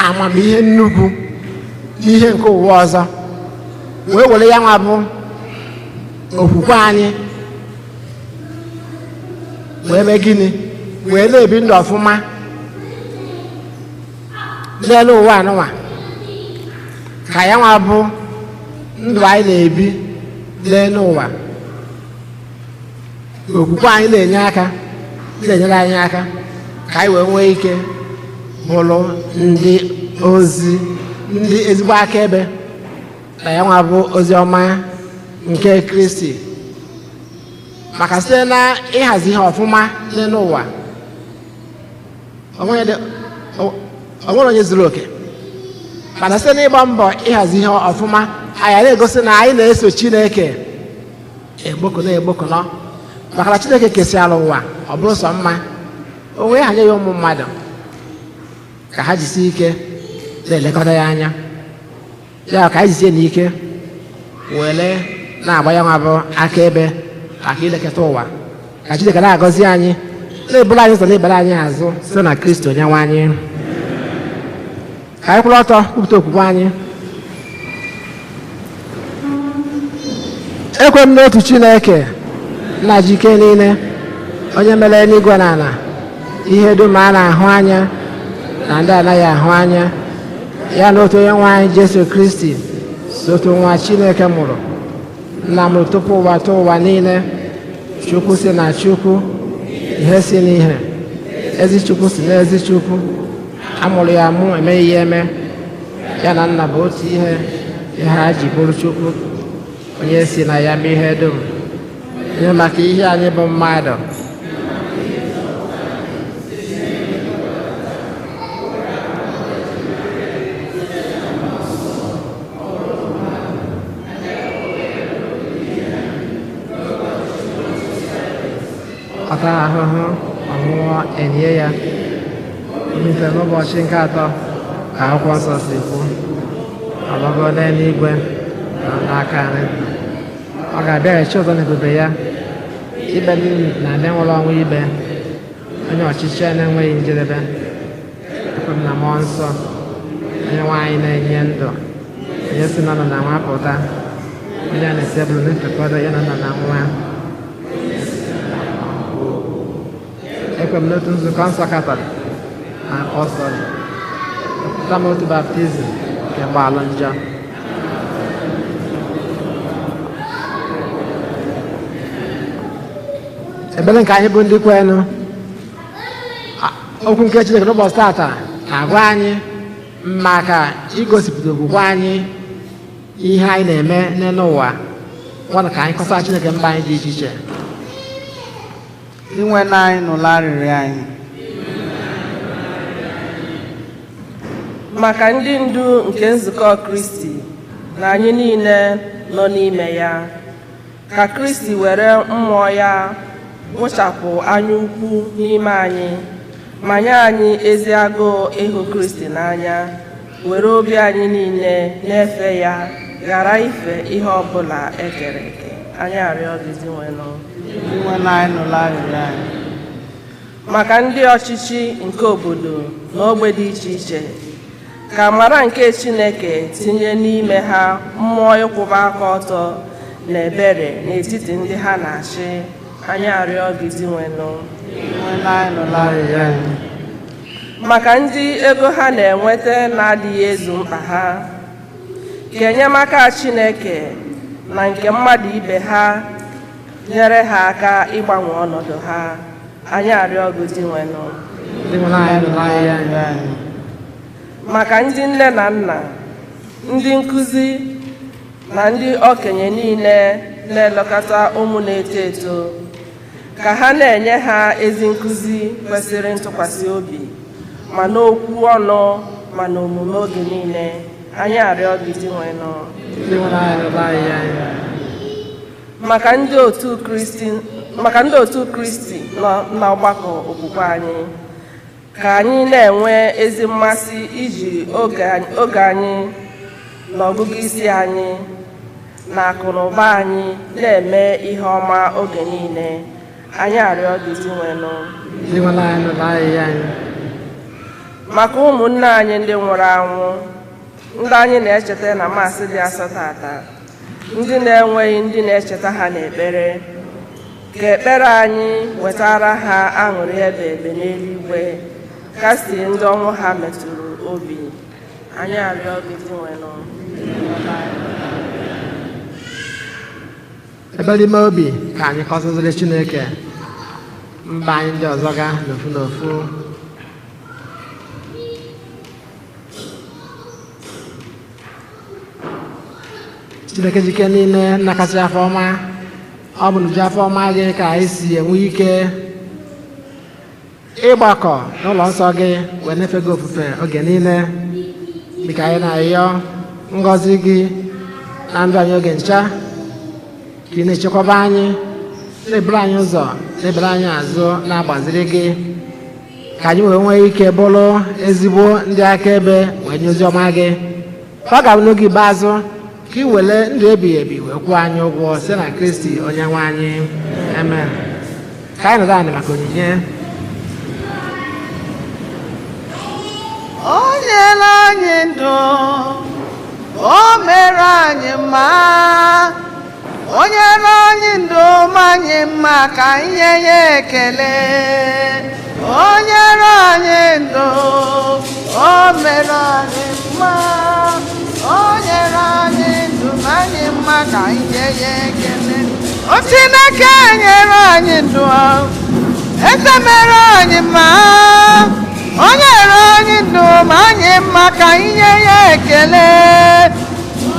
amamihe nnukwu n'ihe nke ụwa ọzọ wee were ya nwa bụ okwukwe anyị wee mee gịnị wee na-ebi ndụ ọfụma n'elu ụwa anụnwa ka ya nwa bụ ndụ anyị na-ebi n'elu ụwa okwukwe anyị na-enye aka na-enyere anyị aka ka anyị wee nwee ike bụrụ ndị ozi ndị ezigbo akaebe na ya nwa bụ ozi ọma nke Kristi maka site na ịhazi ihe ọfụma n'ụwa onwere onye zuru oke mana site n'ịgba mbọ ịhazi ihe ọfụma anyị na-egosi na anyị na-eso Chineke egbokọnọ maka na Chineke kesịara ụwa ọ bụrụ sọ mma o wee hanye ya ụmụ mmadụ ka ha jisi ike na-elekọta ya anya ya ka anyị jisie n'ike were na-agba ya nwa bụ akaebe maka ilekọta ụwa ka Chineke na-agọzi anyị na-eburu anyị ụzọ na-ebere anyị azụ site na Kristo onyenwe anyị. Ka anyị kwụrụ ọtọ kwupụta okwukwe anyị. Ekwe m n'otu Chineke nna ji ike niile onye mere eluigwe na ala ihe dum a na-ahụ anya na ndị anaghị ahụ anya ya na otu onye nwe anyị Jesu Kristi so otu nwa Chineke mụrụ nna mụrụ tupu ụwa tụọ ụwa niile Chukwu si na Chukwu ihe si n'ihe ezi Chukwu si n'ezi Chukwu amụrụ ya amụ emeghị ya eme ya na nna bụ otu ihe ha ji bụrụ Chukwu onye si na ya mee ihe dum onye maka ihe anyị bụ mmadụ ọta ahụhụ ọnwụọ enye ya mfe n'ụbọchị nke atọ ka akwụkwọ nsọ si kwu ọgbọgọ n'eluigwe na n'aka nri ọ ga-abịaghachi ọzọ n'ebube ya ikpe ndị na ndị nwụrụ ọnwụ ikpe onye ọchịchị na-enweghị njedebe ekwe m na mmụọ nsọ onye nwaanyị na-enye ndụ onye si na nọ na nwa pụta onye a na-esebụrụ n'efekọdụ ya na nọ na nwa ekwe m n'otu nzukọ nsọ Katọlik na apọstọl pụta m otu baptizim nke mgbaghara njọ ebere nke anyị bụ ndị kwenu okwu nke Chineke n'ụbọchị tata na-agwa anyị maka igosipụta okwukwe anyị ihe anyị na-eme n'elu ụwa nwana ka anyị kọsara Chineke mba anyị dị iche iche inwe na anyị n'ụlọ arịrịọ anyị maka ndị ndu nke nzukọ Kristi na anyị niile nọ n'ime ya ka Kristi were mmụọ ya kpochapụ anya ukwu n'ime anyị ma nye anyị ezi agụụ ịhụ Kristi n'anya were obi anyị niile na-efe ya ghara ife ihe ọbụla ekere eke anyị arịọ gị Zinwenụ inwe na anyị n'ụlọ arịrịọ anyị maka ndị ọchịchị nke obodo na ogbe dị iche iche ka amara nke Chineke tinye n'ime ha mmụọ ịkwụba aka ọtọ na ebere n'etiti ndị ha na-achị anyị arịọ gị Zinwenụ inwe na anyị n'ụlọ arịrịọ anyị maka ndị ego ha na-enweta na-adịghị ezu mkpa ha ka enyemaka Chineke na nke mmadụ ibe ha nyere ha aka ịgbanwe ọnọdụ ha anyị arịọ gị Zinwenụ maka ndị nne na nna ndị nkụzi na ndị okenye niile na-elekọta ụmụ na-eto eto ka ha na-enye ha ezi nkụzi kwesịrị ntụkwasị obi ma n'okwu ọnụ ma n'omume oge niile anyị arịọ gị Zinwenụ maka ndị otu Kristi nọ n'ọgbakọ okwukwe anyị ka anyị na-enwe ezi mmasị iji oge anyị na ọgụgụ isi anyị na akụ na ụba anyị na-eme ihe ọma oge niile anyị arịọ gị Zinwenụ maka ụmụnne anyị ndị nwụrụ anwụ ndị anyị na-echeta na Maasị dị asọ tata ndị na-enweghị ndị na-echeta ha n'ekpere ka ekpere anyị wetara ha aṅụrị ebe ebe n'eluigwe kasie ndị ọnwụ ha metụrụ obi anyị arịọ gị Zinwenụ ebere ime obi ka anyị kọsaziri Chineke mba anyị ndị ọzọ ga n'ofu n'ofu Chineke jike niile nnakasị afọ ọma ọ bụ n'uju afọ ọma gị ka anyị si enwe ike ịgbakọ n'ụlọ nsọ gị wee na-efe gị ofufe oge niile dịka anyị na-arịọ ngọzi gị na ndụ anyị oge ncha ka ị na-echekwaba anyị na-eburu anyị ụzọ na-ebere anyị azụ na-agbaziri gị ka anyị wee nwee ike bụrụ ezigbo ndị akaebe wee nye ozi ọma gị ọ ga-abụ n'oge ikpeazụ ka ị were ndụ ebighị ebi wee kwụọ anyị ụgwọ site na Kristi onye nwe anyị amen ka anyị nọdụ anyị maka onyinye o nyela anyị ndụ o mere anyị mma o nyere anyị ndụ ma anyị mma ka anyị nye ya ekele o nyere anyị ndụ o mere anyị mma o nyere anyị ndụ ma anyị mma ka anyị nye ya ekele o Chineke nyere anyị ndụ eze mere anyị mma o nyere anyị ndụ ma anyị mma ka anyị nye ya ekele.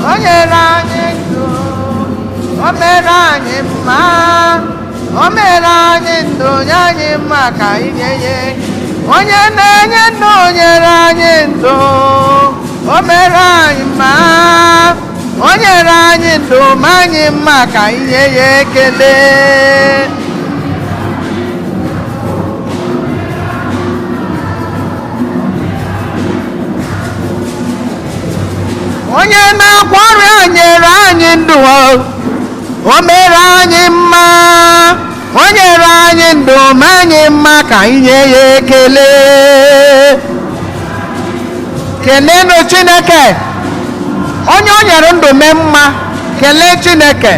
O nyere anyị ndụ, o mere anyị mma, o mere anyị ndụ nye anyị mma ka anyị nye ya. Onye na-enye ndụ nyere anyị ndụ, o mere anyị mma, o nyere anyị ndụ ma anyị mma ka anyị nye ya ekele. Onye na-agwọ ọrịa nyere anyị ndụ, o mere anyị mma, o nyere anyị ndụ ma anyị mma ka anyị nye ya ekele. Keleenụ Chineke onye o nyere ndụ mee mma. Kelee Chineke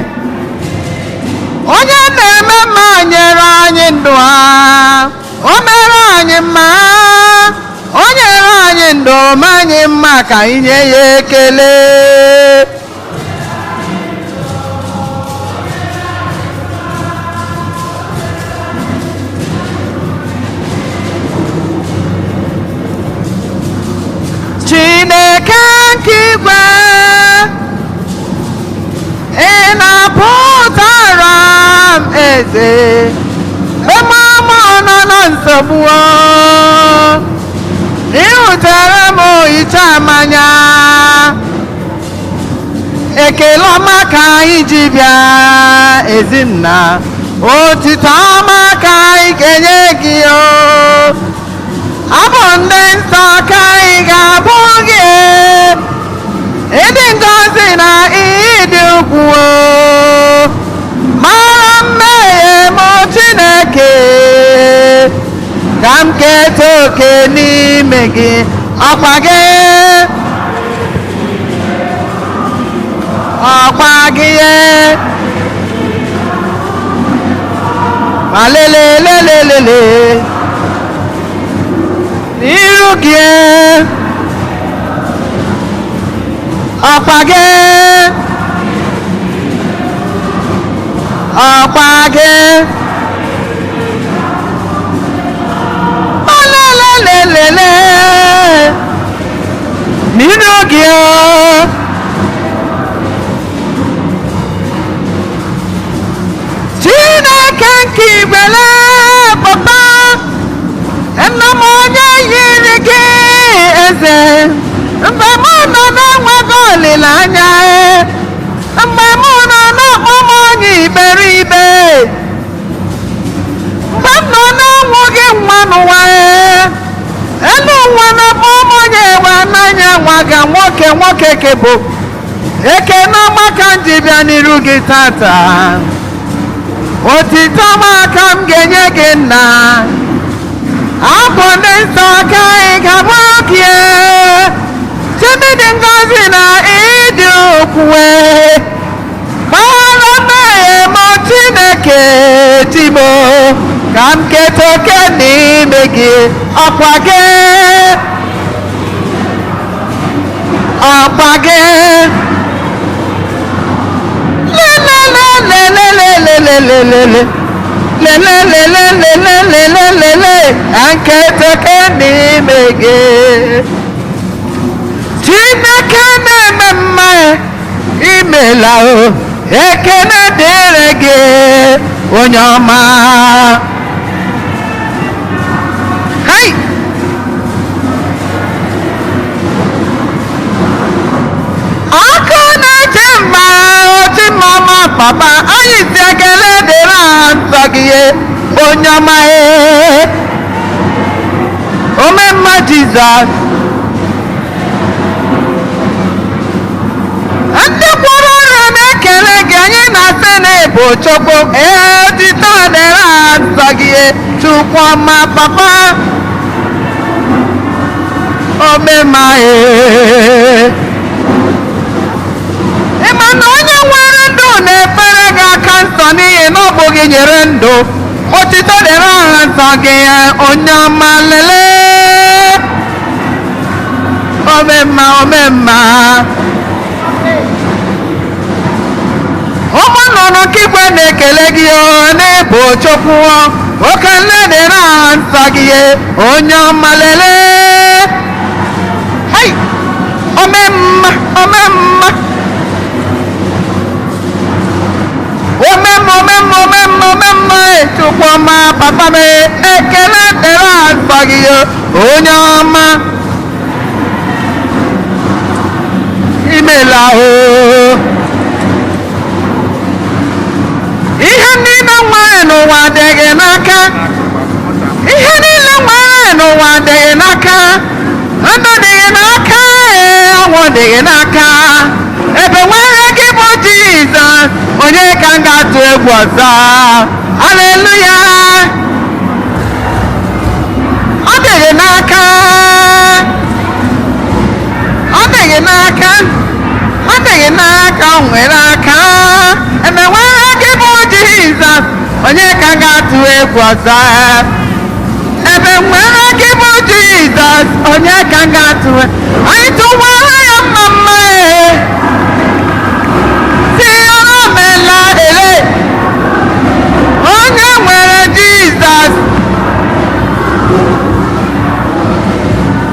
onye na-eme mma nyere anyị ndụ o mere anyị mma, o nyere anyị ndụ ma anyị mma ka anyị nye ya ekele. Chineke nke igwe, ị na-apụtara m eze ebe m nọ na nsogbu, ịhụtere m iche amanya. Ekele ọma ka anyị ji bịa Ezinna, otito ọma ka anyị ga-enye gị. Abụ ndị nsọ ka anyị ga-abụ gị, ịdị ngọzi na ịdị ukwuu. Mara mmehie m Chineke, ka m keta oke n'ime gị. Ọkwa gị, ọkwa gị, ma lelelelelele n'iru gị, ọkwa gị, ọkwa gị, olelelelele n'iru gị. Chineke nke igwele papa, nna m onye yiri gị eze, mgbe m nọ na-enweghị olileanya, mgbe m nọ na-akpọ m onye iberibe, mgbe m nọ na-enweghị nwa n'ụwa, elu ụwa na-akpọ m onye ewe n'anya nwa ga nwoke nwoke kebo. Ekene ọma ka m ji bịa n'iru gị tata, otito ọma ka m ga-enye gị nna. Abụ ndị nsọ ka anyị ga-abụ gị, chimidi ngọzi na ịdị ukwuu. Gbara mmehie m Chineke Timo, ka m keta oke n'ime gị. Ọkwa gị, ọkwa gị, lelelelelelelelelele lelelelelelelelele nketeke n'ime gị. Chineke na-eme mma, imela o, ekene dịrị gị onye ọma. Hai, ọkụ na-eche mma oti mama papa, anyị si ekele dịrị aha nsọ gị onye ọma. Ome mma Jizọs, ndị kwụrụ ọrụ na-ekele gị, anyị na-asị na ịbụ Chukwu. Otito dịrị aha nsọ gị Chukwu ọma papa, ome mma. Ịma na onye nwere ndụ na-ekpere gị aka nsọ n'ihi na ọ bụ gị nyere ndụ. Otito dịrị aha nsọ gị onye ọma. Lelee omemma, omemma. Ụmụ nnụnụ nke igwe na-ekele gị, Pochokwu okele dị na nsọ gị onye ọma lelee. Hey! Omemma omemma omemma Chukwu ọma papa m ekele dịrị nsọ gị onye ọma. Imela o ihe niile nwere n'ụwa adịghị n'aka. Ihe niile nwere n'ụwa adịghị n'aka. Ndụ dịghị n'aka, ọnwụ dịghị n'aka. Ebe nwere gị bụ Jizọs, onye ka m ga-atụ egwu ọzọ? Haleluya! Ọ dịghị n'aka, ọ dịghị n'aka, ọ dịghị n'aka, o nwere aka. Ebe nwere gị bụ Jizọs, onye ka m ga-atụ egwu ọzọ? Ebe nwere gị bụ Jizọs, onye ka m ga-atụ? Anyị tụwara ya mma si ya omela ele. Onye nwere Jizọs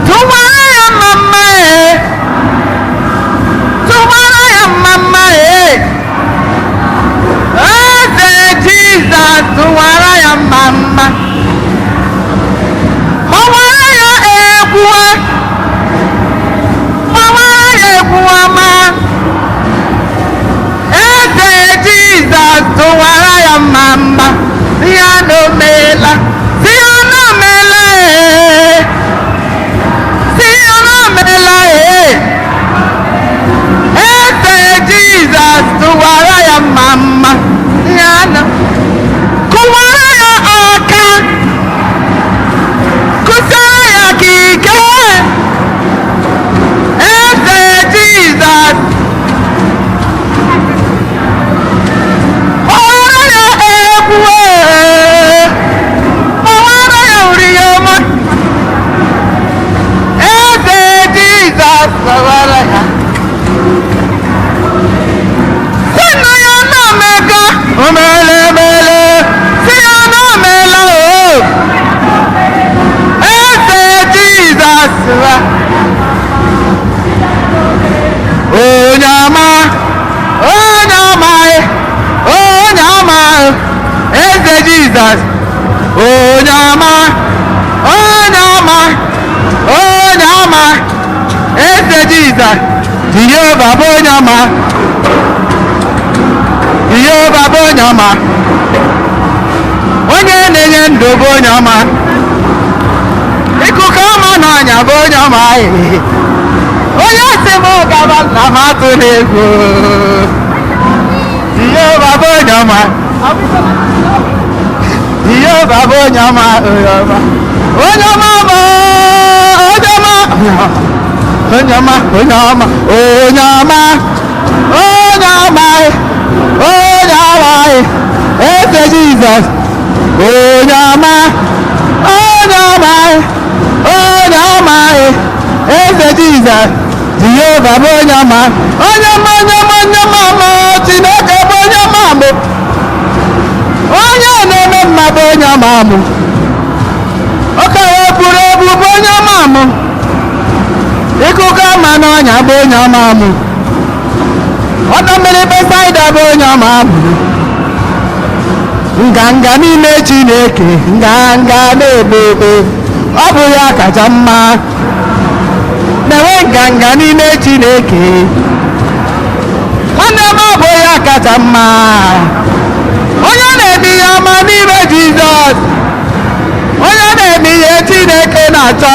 tụwara ya mma tụwara ya mma eze Jizọs tụwara ya mma. Gbawara ya egwu ọma. Eze Jizọs tụwara ya mma. Si ya na o meela, si ya na o meela, si ya na o meela. Eze Jizọs tụwara ya mma. Si ya na kụwara ya aka, kụsara ya ka ike. Eze Jizọs gbawara ya egwu, gbawara ya uri ọma. Eze Jizọs gbawara ya. Si na ya na omega, omele, si ya na omela o. Eze Jizọs onye ọma, onye ọma, onye ọma. Eze Jizọs onye ọma, onye ọma, onye ọma. Eze Jizọs Jehova bụ onye ọma, Jehova bụ onye ọma. Onye na-enye ndụ bụ onye ọma. Ikuku ọma n'ọnya bụ onye ọma. Onye si m gaba na m atụla egwu. Jehova bụ onye ọma, Jehova bụ onye ọma, onye ọma bụ onye ọma, onye ọma, onye ọma, onye ọma, onye ọma, onye ọma. Eze Jizọs onye ọma, onye ọma, onye ọma. Eze Jizọs Jehova bụ onye ọma, onye ọma, onye ọma, onye ọma. Chineke bụ onye ọma mụ, onye na-eme mma bụ onye ọma mụ, okenye buru ebu bụ onye ọma mụ, ikuku ọma n'ọnya bụ onye ọma mụ, ọdọ mmiri Besaida bụ onye ọma mụ. Nganga n'ime Chineke, nganga na-egbe egbe, ọ bụ ya kacha mma. Na-enwe nganga n'ime Chineke, nwanne m, ọ bụ ya kacha mma. Onye na-eme ihe ọma n'ime Jizọs, onye na-eme ihe Chineke na-achọ.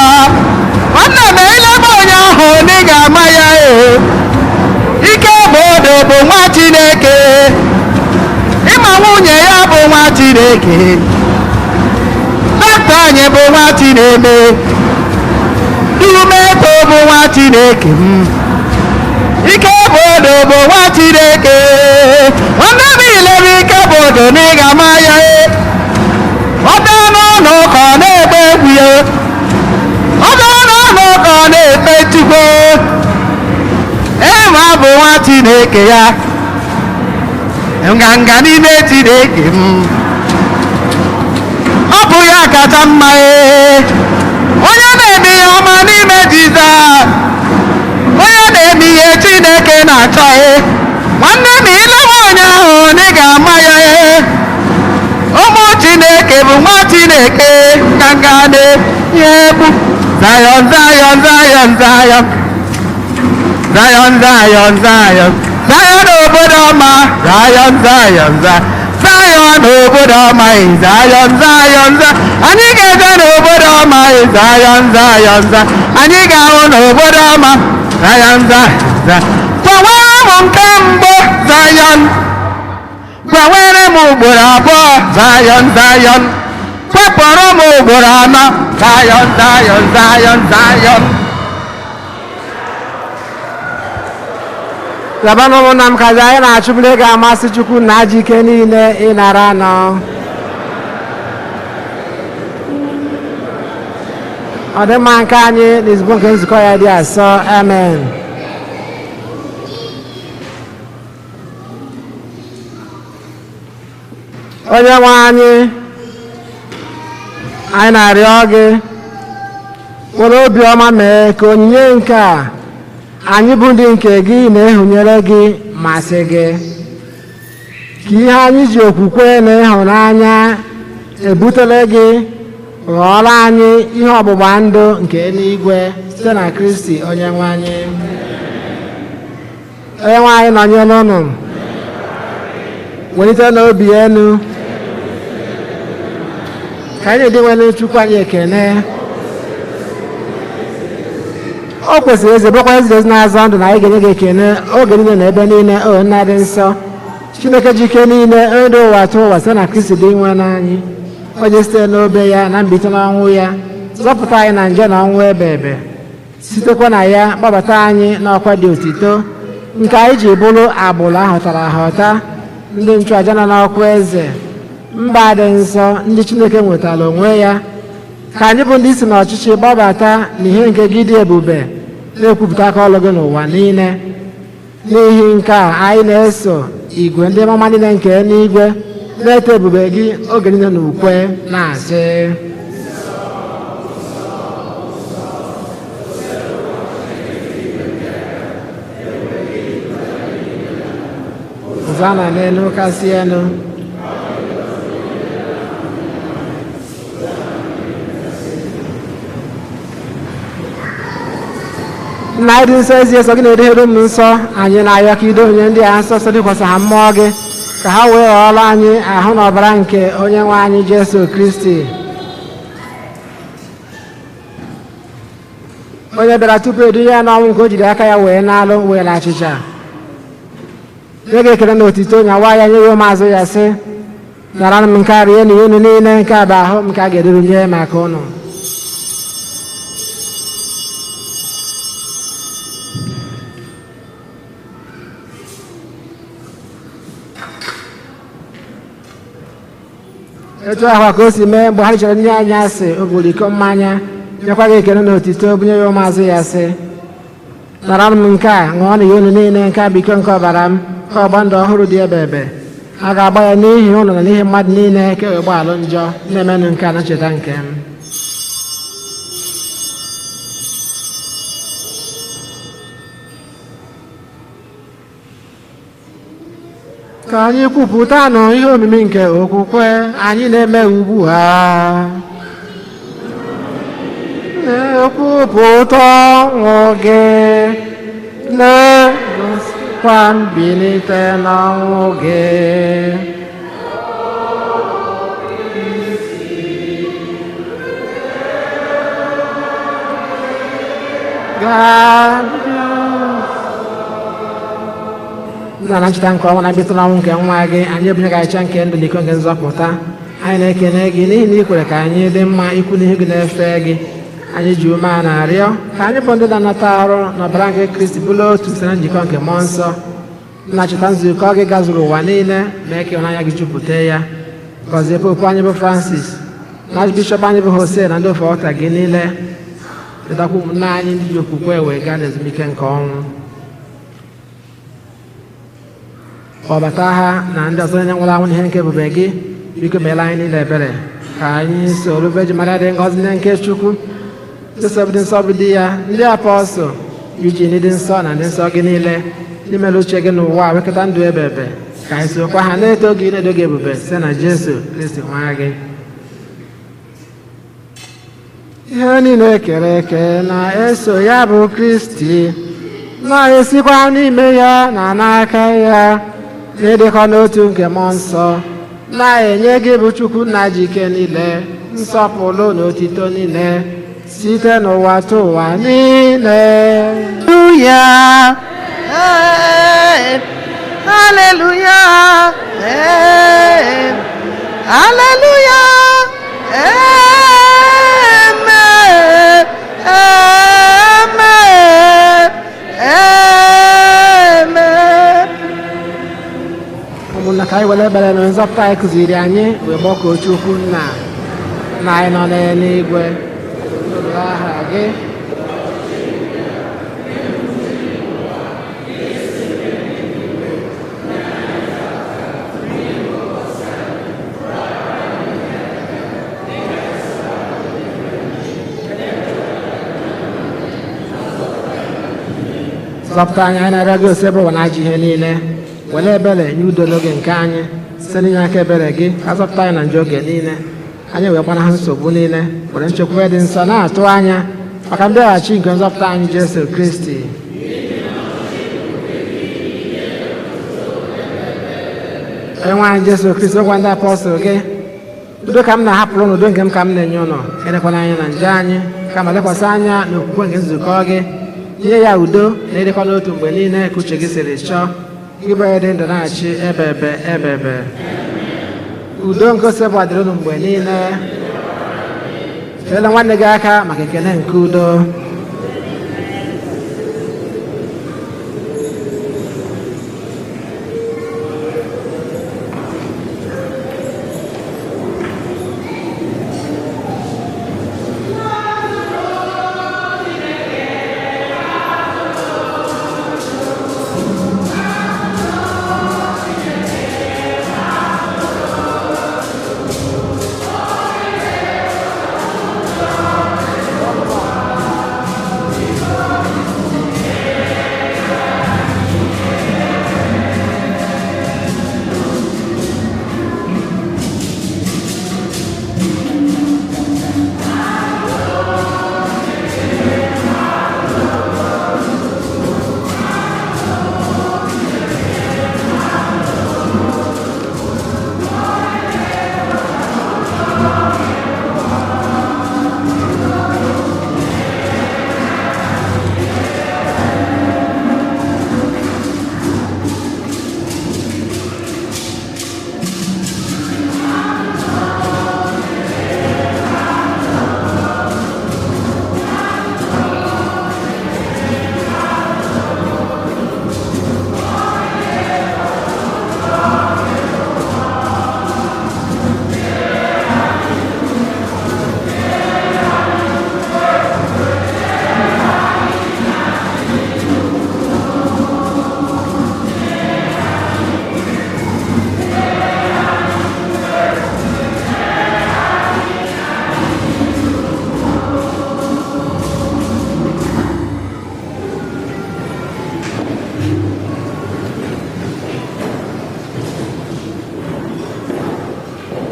Nwanne m, ilebe onye ahụ na ị ga-ama ya. Ike bụ odo bụ nwa Chineke, ịma nwunye ya bụ nwa Chineke, dọkịta anyị bụ nwa Chineke, Dumeto bụ nwa Chineke, ike bụ odo bụ nwa Chineke. Nwanne m, ilebe ike bụ odo na ị ga-ama ya. Ọ bịa n'ụlọ ụka ọ na-egbe egwu ya, ọ bịa n'ụlọ ụka ọ na-ekpe Chukwu. Ema bụ nwa Chineke ya, nganga n'ime Chineke m. bụ ya kacha mma onye na-eme ihe ọma n'ime Jizọs onye na-eme ihe Chineke na-achọ nwanne m ilewe onye ahụ na ị ga-ama ya ụmụ Chineke bụ nwa Chineke ka nga na-enye egwu Zion Zion Zion Zion Zion Zion Zion Zion obodo ọma Zion Zion Zion Zion obodo ọma Zion Zion Zion anyị ga-eje n'obodo ọma Zion Zion Zion anyị ga-ahụ n'obodo ọma Zion Zion Zion gbanwere m nke mbụ Zion gbanwere m ugboro abụọ Zion Zion kwepụrụ m ugboro anọ Zion Zion Zion Zion Labanụ ụmụnna m kazi anyị na-achụbule ga-amasị Chukwu na ajọ ike niile ịnara anọ ọdịmma nke anyị na ezigbo nke nzukọ ya dị asọ amen onye nwe anyị na-arịọ gị were obiọma mee ka onyinye nke a anyị bụ ndị nke gị na-ehunyere gị masị gị ka ihe anyị ji okwukwe na ịhụnanya ebutere gị ghọọrọ anyị ihe ọgbụgba ndụ nke eluigwe site na Kristi onye nwe anyị nọnyere unu welite n'obi elu ka anyị dị nwere Chukwu anyị ekele o kwesịrị eze bụkwa eze na-azọ ndụ na anyị ga-enye gị ekele oge niile na ebe niile o nna dị nsọ Chineke ji ike niile onye dị ụwa tụ ụwa site na Kristi dị nwe n'anyị onye site n'obe ya na mbilite n'ọnwụ ya zọpụta anyị na nje na ọnwụ ebe ebe sitekwa na ya gbabata anyị n'ọkwa dị otito nke anyị ji bụrụ agbụrụ ahọtara ahọta ndị nchụaja nọ n'ọkwa eze mba dị nsọ ndị Chineke nwetara onwe ya ka anyị bụ ndị si n'ọchịchị gbabata n'ihe nke gị dị ebube na-ekwupụta aka ọlụ gị n'ụwa niile n'ihi nke a anyị na-eso igwe ndị mama niile nke n'igwe na-eto ebube gị oge niile na ukwe na-asị Zana n'elu kasị elu nna anyị dị nsọ ezi eso gị na-edeghere m nsọ anyị na-ayọ ka ido onye ndị a nsọ nsọ dịkwasị ha mmụọ gị ka ha wee ghọọrọ anyị ahụ na ọbara nke onye nwe anyị Jesu Kristi onye bịara tupu edunye ya n'ọnwụ nke o jiri aka ya wee n'alụ were achịcha nye gị ekele na otito nyawa ya nye ya ụmụazụ ya sị nara m nke a rie na unu niile nke a bụ ahụ m ka a ga-eduru nye maka ụnụ etu ahụ ka o si mee mgbe ha richara nye anyị asị o buru iko mmanya nyekwa gị ekele na otito bunye ya ụmụazụ ya sị nara m nke a ṅụọ na ya unu niile nke a bụ iko nke ọbara m ka ọgba ndụ ọhụrụ dị ebe ebe a ga-agba ya n'ihi ụlọ na n'ihi mmadụ niile ka wee gbaalụ njọ na-emenụ nke a na ncheta nke m ka anyị kwupụtanụ ihe omimi nke okwukwe anyị na-eme ugbu a na-ekwupụta ọnwụ gị na-egosikwa mbilite n'ọnwụ gị nna na ncheta nke ọnwa na-abịata n'ọnwụ nke nwa gị anyị ebunye gị achịcha nke ndụ na iko nke nzọpụta anyị na-ekene gị n'ihi na ị kwere ka anyị dị mma ikwu n'ihu gị na-efe gị anyị ji ume a na-arịọ ka anyị bụ ndị na-anata ọrụ n'ọbara nke Kristi bụrụ otu site na njikọ nke mmụọ nsọ na cheta nzukọ gị gazuru ụwa niile mee ka ịhụnanya gị jupụta ya gọzie popu anyị bụ Francis na bishọp anyị bụ Jose na ndị ofe ọta gị niile chetakwa ụmụnne anyị ndị ji okwukwe wee gaa n'ezumike nke ọnwụ kpọbata ha na ndị ọzọ onye nwụrụ anwụ n'ihe nke ebube gị biko meela anyị niile ebere ka ka anyị soro Virgin Maria dị ngọzi nne nke Chukwu, Joseph dị nsọ bụ di ya, ndị apọstụl, Eugene dị nsọ na ndị nsọ gị niile, ndị mere uche gị n'ụwa wekọta ndụ ebe ebe, ka anyị sokwa ha na-eto gị na-edo gị ebube site na Jesu Kristi nwa gị. Ihe niile kere eke na-eso ya bụ Kristi, na-esikwa n'ime ya na n'aka ya, na-edekọ n'otu nke mmụọ nsọ, na-enye gị bụ Chukwu nna ji ike niile, nsọpụrụ na otito niile, site n'ụwa tụ ụwa niile. Hallelujah. Hey. Hallelujah. Hey. Hallelujah. Amen. Amen. Amen. Ụmụnna ka anyị were ebere na nzọpụta anyị kụziri anyị wee gbakọọ Chukwu nna na anyị nọ n'eluigwe. N'ụlọ aha gị. Zọpụta anyị na-arịọ gị ose bụrụ na ajọ ihe niile, were ebere nye udo n'oge nke anyị site n'inye aka ebere gị, ka zọpụta anyị na njọ oge niile, anyị wee gbanahụ nsogbu niile, were nchekwube dị nsọ na-atụ anya maka mbịaghachi nke nzọpụta anyị Jesu Kristi. Onyenwe anyị Jesu Kristi, gwa ndị apọstụl gị, udo ka m na-ahapụrụ n'udo nke m ka m na-enye ụnụ, edekwana anya na njọ anyị, kama lekwasị anya n'okwukwe nke nzukọ gị, nye ya udo na ịdịkwa n'otu mgbe niile ka uche gị siri chọọ, gị bụ dị ndụ na-achị ebebe ebebe. Udo nke ose bụ adịrị unu mgbe niile. Feela nwanne gị aka maka ekele nke udo.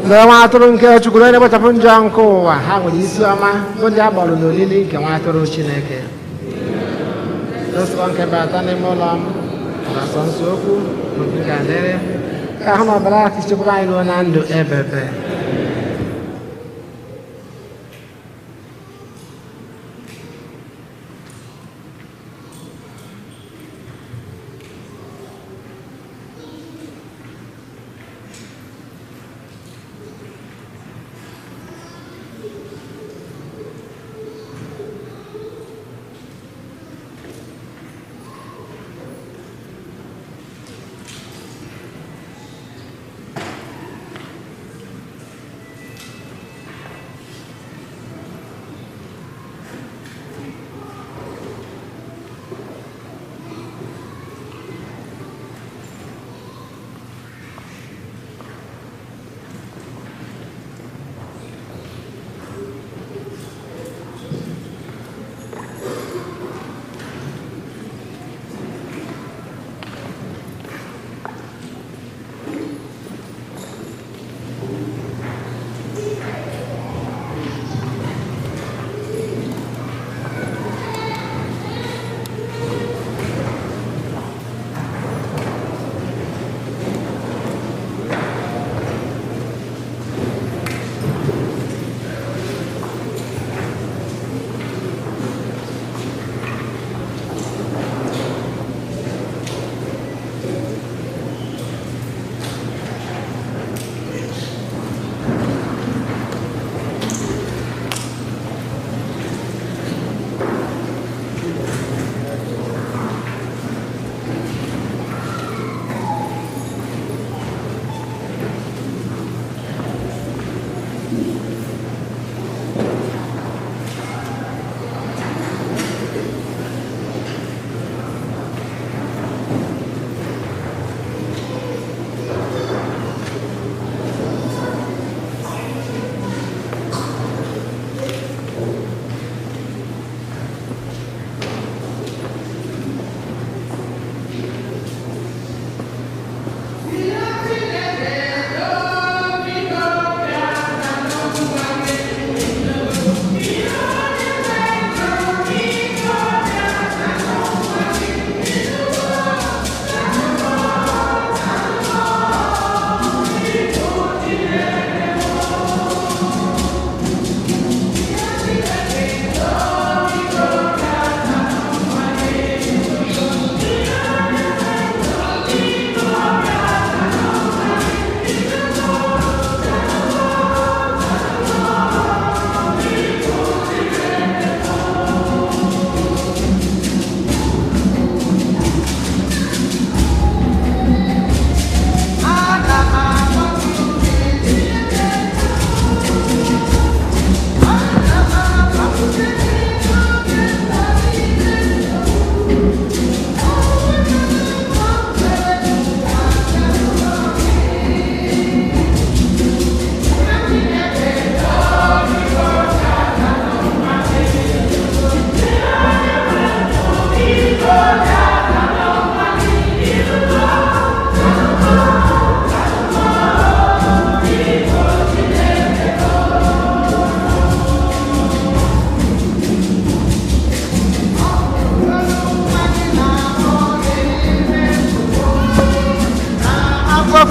Ndị nwa atụrụ nke Chukwu onye na-ekpochapụ njọ nke ụwa, ha nwere isi ọma bụ ndị a gbọrọ n'olili nke nwa atụrụ Chineke. Nsọ nke bata n'ime ụlọ m na-asọ nsọ okwu n'obi ga-adịrị ka ahụ na ọbara aka ichekwaba anyị ruo na ndụ ebebe.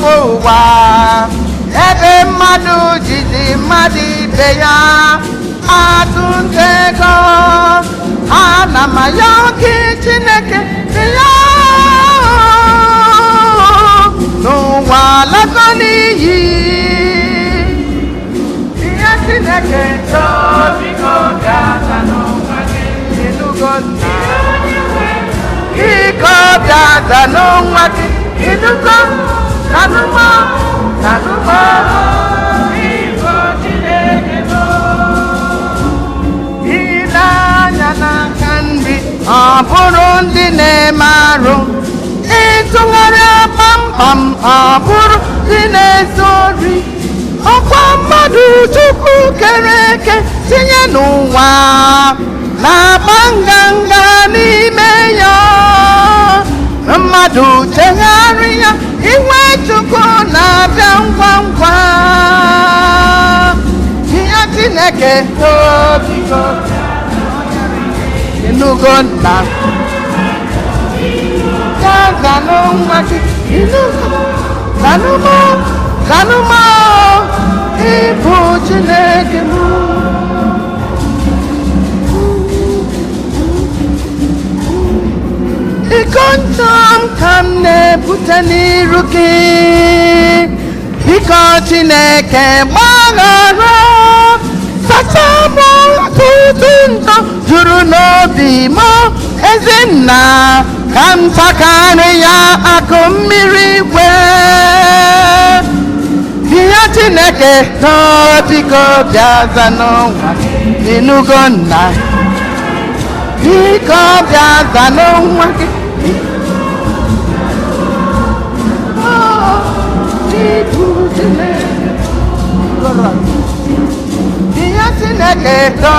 n'ofe ụwa ebe mmadụ jide mmadụ ibe ya atụ ntego ana m ayọ gị Chineke ya n'ụwa lakọ n'iyi ihe Chineke chọọ biko bịa za n'ụwa gị ịnụgo nna biko bịa za n'ụwa gị ịnụgo nanụmọ biko Chineke nọ ile anya n'aka nri ọ bụrụ ndị na-eme arụ ịtụgharịa kpamkpam ọ bụrụ ndị na-ezu ori ọkwa mmadụ Chukwu kere eke tinye n'ụwa na-agba nganga n'ime ya mmadụ chegharị ya iwe Chukwu na-abịa ngwa ngwa ihe Chineke tobigo ịnụgo nna ya zanụ nwa gị ịnụgo zanụmọ ịbụ Chineke m iko ntọ m ka m na-ebute n'iru gị biko Chineke gbaghara sacha m ọtụtụ ntọ juru n'obi m Ezenna ka m takarị ya akụ mmiri kwere ihe Chineke nọ biko bịa za n'ụwa ịnụgo nna biko bịa za n'ụwa gị ihe Chineke nọ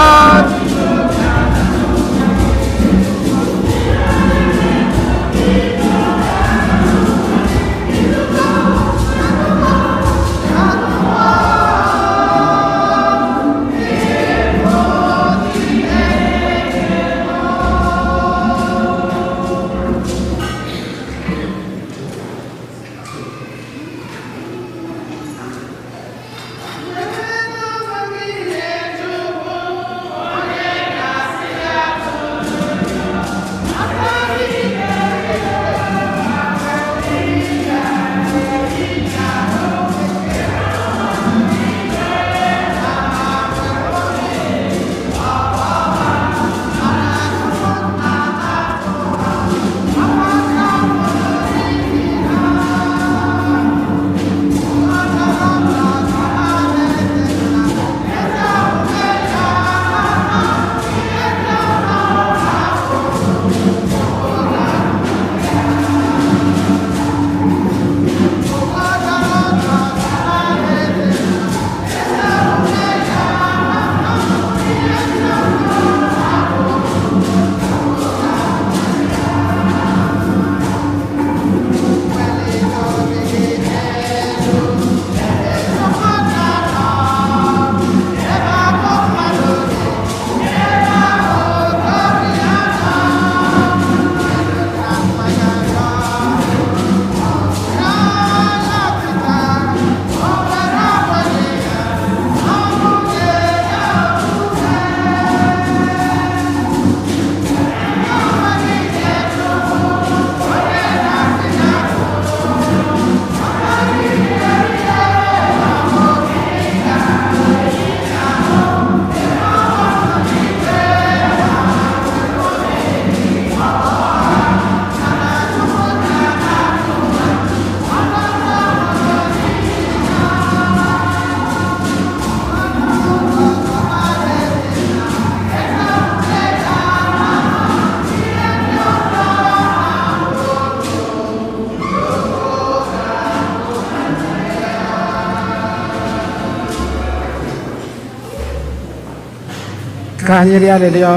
ka anyị rịọ arịrịọ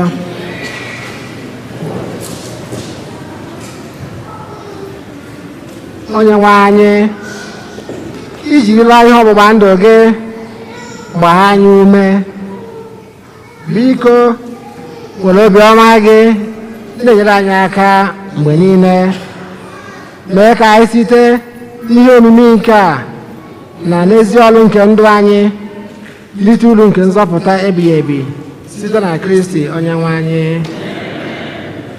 Onyenwe anyị ijirila ihe ọgbụgba ndụ gị gbaa anyị ume biko were obiọma gị na-enyere anyị aka mgbe niile mee ka anyị site n'ihe omimi nke a na n'ezi ọlụ nke ndụ anyị rite uru nke nzọpụta ebighị ebi site na Kristi Onyenwe anyị.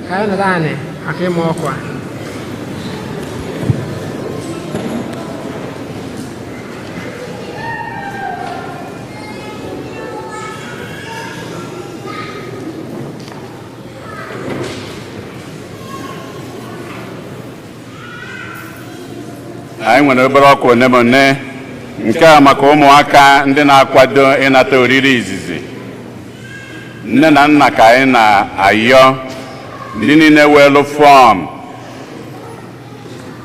Ka anyị nọrọ anị maka ịma ọkwa. Anyị nwere obere ọkwa onemone nke a maka ụmụaka ndị na-akwado ịnata oriri izizi. Nne na nna ka anyị na-ayọ ndị niile weelu fọm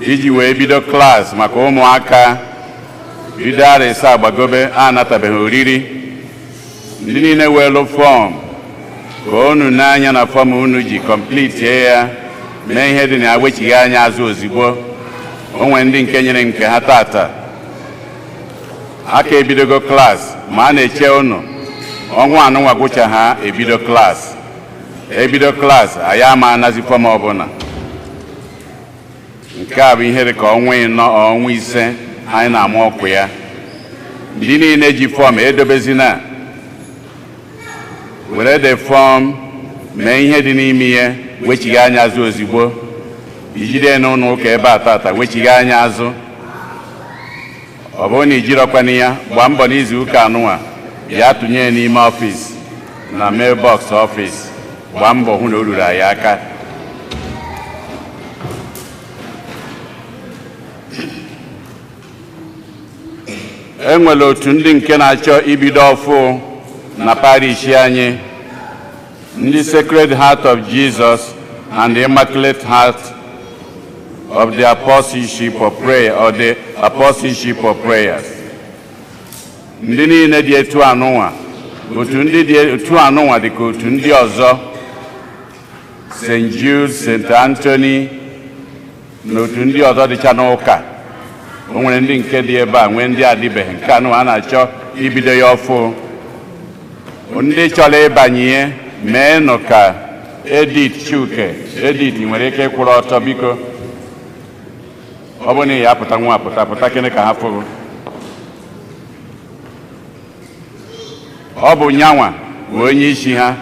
iji wee bido klaasị maka ụmụaka bido arịsa agbagobe anatabeghị oriri. Ndị niile weelu fọm ka unu n'anya na fọm unu ji kọmplitie ya mee ihe dị na ya wechighị anya azụ ozigbo. Onwe ndị nke nyere nke ha tata aka ebidogo klaasị ma a na-eche unu ọnwa anụnwa gwụcha ha ebido klaasị. Ebido klaasị anyị ama anazi fọm ọbụla. Nke a bụ ihe dị ka ọnwa ịnọ ọnwa ise anyị na-amụ ọkụ ya. Ndị niile ji fọm edobezina were de fọm mee ihe dị n'ime ya wechighị anya azụ ozigbo. Ijide n'ụlọ ụka ebe a tata wechighị anya azụ. Ọ bụrụ na ijirọkwana ya gbaa mbọ n'izu ụka anụnwa ya tụnye n'ime ọfịs na mailbox ọfịs. Gbaa mbọ hụ na o ruru anyị aka. E nwere otu ndị nke na-achọ ibido ọfụ na parish anyị, ndị Sacred Heart of Jesus and the Immaculate Heart of the Apostleship of Prayer or the Apostleship of Prayers. Ndị niile dị etu anụnwa, otu ndị dị etu anụnwa dị ka otu ndị ọzọ, St. Jude, St. Anthony na otu ndị ọzọ dịcha n'ụka. O nwere ndị nke dị ebe a nwee ndị adịbeghị. Nke anụnwa a na-achọ ibido ya ọfụ. Ndị chọrọ ịbanye mee nụ ka Edith Chuke. Edith nwere ike ịkwụrụ ọtọ biko. Ọ bụ na ya apụta nwa apụta kene ka ha fụrụ. Ọ bụ nyanwa bụ onye isi ha.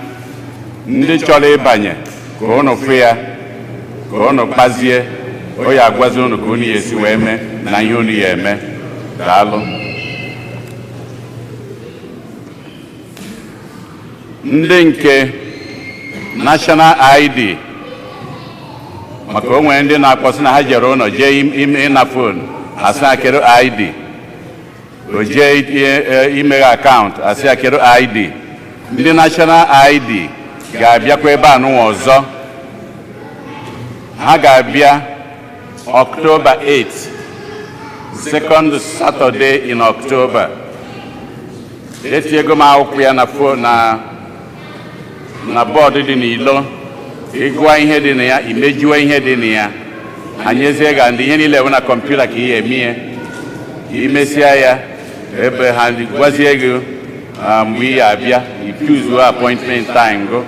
Ndị chọrọ ịbanye ka unu fụ ya ka unu kpazie o ya agwazi unu ka unu ya esi wee mee na ihe unu ya eme. Daalụ. Ndị nke National ID maka o nwere ndị na-akpọsị na ha jere ụlọ jee ịna fon asị akere ID, o jee imeghe akaụntụ asị akere ID. Ndị National ID ga-abịakwa ebe anụnwa ọzọ. Ha ga-abịa October 8, second Saturday in October. Etinyego m akwụkwọ ya na bọọdụ dị n'ilo. Ịgụa ihe dị na ya, imejuo ihe dị na ya. Anyezie ga ndị ihe niile bụ na kọmputa ka ihe emie. Imesịa ya ebe ha gwazie gị mgbe ị abịa ichuzuo appointment time go.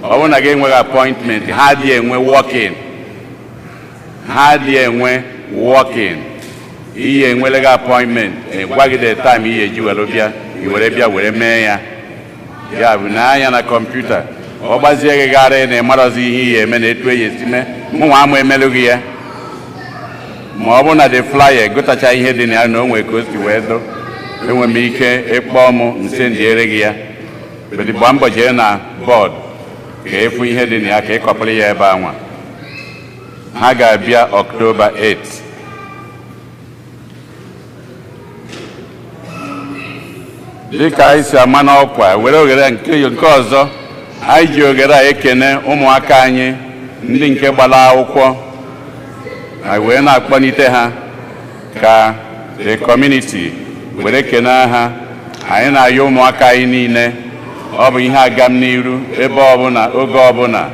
Ọ bụrụ na gị enweghị appointment, ha dị enwe walk-in. Ihe enweleghị appointment gwa gị the time ihe eji were bịa iwere bịa were mee ya. Ya bụ na anya na kọmputa ọ gbazie gị gara na ịmarazi ihe ihe eme na etu eji esi mee. Mụnwa ama emelụghị ya. Ma ọ bụ na the flyer gotacha ihe dị na ya na o nwere ka o si wee do, enwe m ike ịkpọ m nse ndiere gị ya. Gbaa mbọ jee na bọọdụ ka efu ihe dị na ya ka ịkọpụrụ ya ebe anwa. Ha ga-abịa October 8. Dịka anyị si ama n'ọkwa were oghere nke ọzọ, anyị ji oghere a ekene ụmụaka anyị ndị nke gbara akwụkwọ. Anyị wee na-akpọnite ha ka the community were kene ha. Anyị na-ayọ ụmụaka anyị niile, ọ bụ ihe aga m n'iru ebe ọbụla oge ọbụla.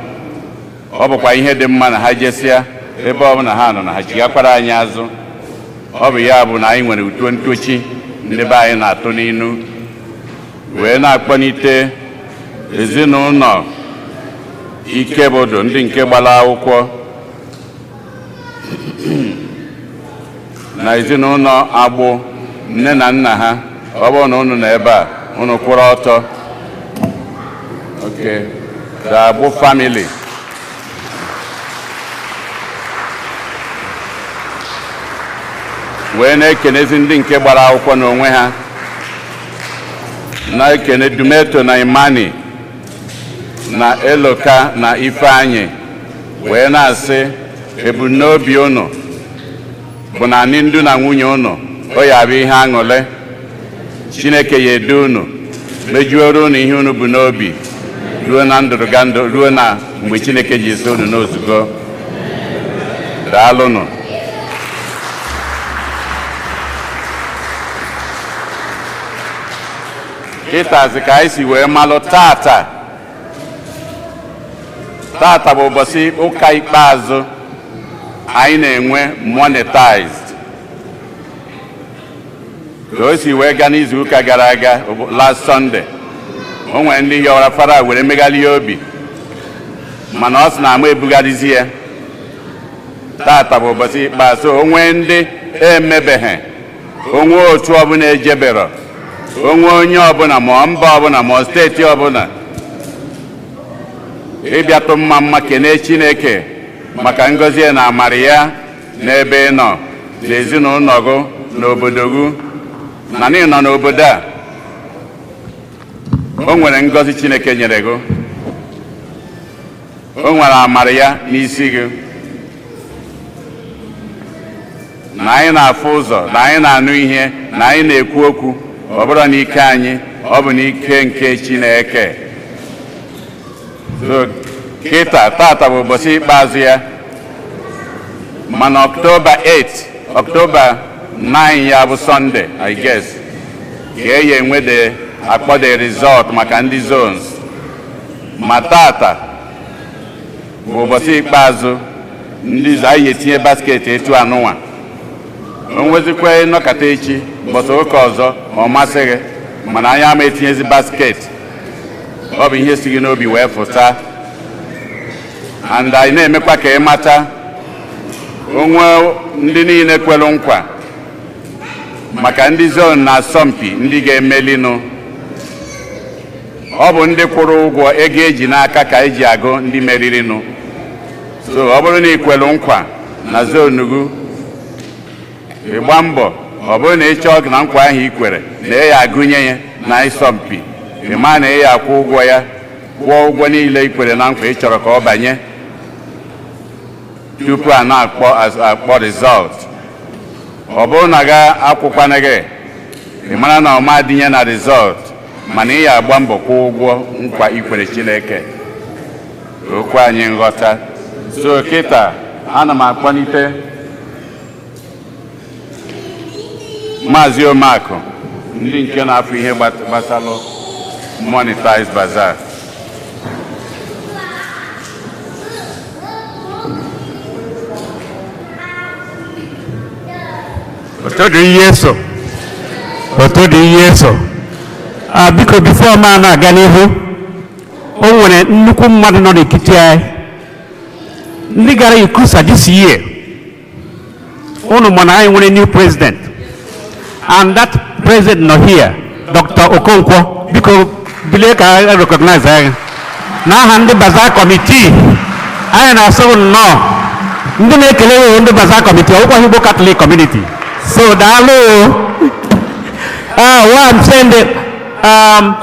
Ọ bụkwa ihe dị mma na ha jesịa ebe ọbụla ha nọ na ha chigakwara anyị azụ. Ọ bụ ya bụ na anyị nwere uto ntochi ndị be anyị na-atụ n'inu wee na-akpọnite ezinụlọ Ikebodo ndị nke gbara akwụkwọ na ezinụlọ Agbụ nne na nna ha. Ọ bụrụ na unu nọ ebe a, unu kwụrụ ọtọ. Okay, the Agbụ family. Wee na-ekenezi ndị nke gbara akwụkwọ n'onwe ha, na-ekene Dumeto na Imani na Eloka na Ifeanyị, wee na-asị ebumnobi unu bụ na ndị ndu na nwunye unu o ya bụ ihe aṅụle. Chineke ya edu unu, mejuoro unu ihe unu bụ n'obi ruo na ndụrụga ndụ, ruo na mgbe Chineke ji esi unu n'ozugo. Daalụnụ. Kịtazi ka anyị si wee malụ tata bụ ụbọchị ụka ikpeazụ anyị na-enwe monetized. Ka o si wee gaa n'izu ụka gara aga, last Sunday, o nwere ndị yọrọ fara were megali ya obi, mana ọ sị na ama ebugharịzi ya. Tata bụ ụbọchị ikpeazụ, o nwee ndị emebeghị, onwe otu ọbụla ejebero, onwe onye ọbụla ma mba ọbụla ma steeti ọbụla ịbịatụ mma kene Chineke maka ngọzi na amara ya n'ebe ị nọ, n'ezinụlọ gị, n'obodo gị, na ị nọ n'obodo a. O nwere ngọzi Chineke nyere gị, o nwere amara ya n'isi gị, na anyị na-afụ ụzọ, na anyị na-anụ ihe, na anyị na-ekwu okwu. Ọ bụrụ n'ike anyị, ọ bụ n'ike nke Chineke. So tata bụ ụbọchị ikpeazụ ya, mana October 8, October 9 ya bụ Sunday, I guess, ga-eyi enwe akpọ the result maka ndị zones. Ma tata bụ ụbọchị ikpeazụ ndị anyị etinye basket etu anụnwa. O nwezikwa nọkata echi mbọsị ụka ọzọ ma ọ masị gị, mana anyị ama etinyezi basket. Ọ bụ ihe si gị n'obi wee fụta. And anyị na-emekwa ka ị mata onwe ndị niile kwelu nkwa maka ndị zone na asọmpi ndị ga-emelinụ. Ọ bụ ndị kwụrụ ụgwọ ego eji n'aka ka eji agụ ndị meririnụ. So ọ bụrụ na ị kwelu nkwa na zone gị, ịgba mbọ, ọ bụrụ na ị chọọ na nkwa ahụ i kwere na ị ya agụnye ya na ịsọmpi, ị ma na ị ya akwụ ụgwọ ya, kwụọ ụgwọ niile i kwere na nkwa ị chọrọ ka ọ banye tupu a na-akpọ result. Ọ bụrụ na ga akwụkwana gị, ị mara na ọma adịnye na result, mana ị ya agba mbọ kwụọ ụgwọ nkwa i kwere Chineke. Okwu anyị nghọta. So kịta ana m akpọlite Maazị Omakụ, ndị nke na-afụ ihe gbasalụ monetized bazaar. Otodo ihe so. Biko before ma na-aga n'ihu, o nwere nnukwu mmadụ nọ n'etiti anyị ndị gara Ikusa this year. Unu mana anyị nwere new president, and that president nọ here, Dr. Okonkwo. Biko bilie ka I recognize anyị n'aha ndị bazaar committee. Anyị na-asụ nnọọ ndị na-ekele ndị bazaar committee, ọkwa Igbo Catholic community. So daalụ. What I'm saying,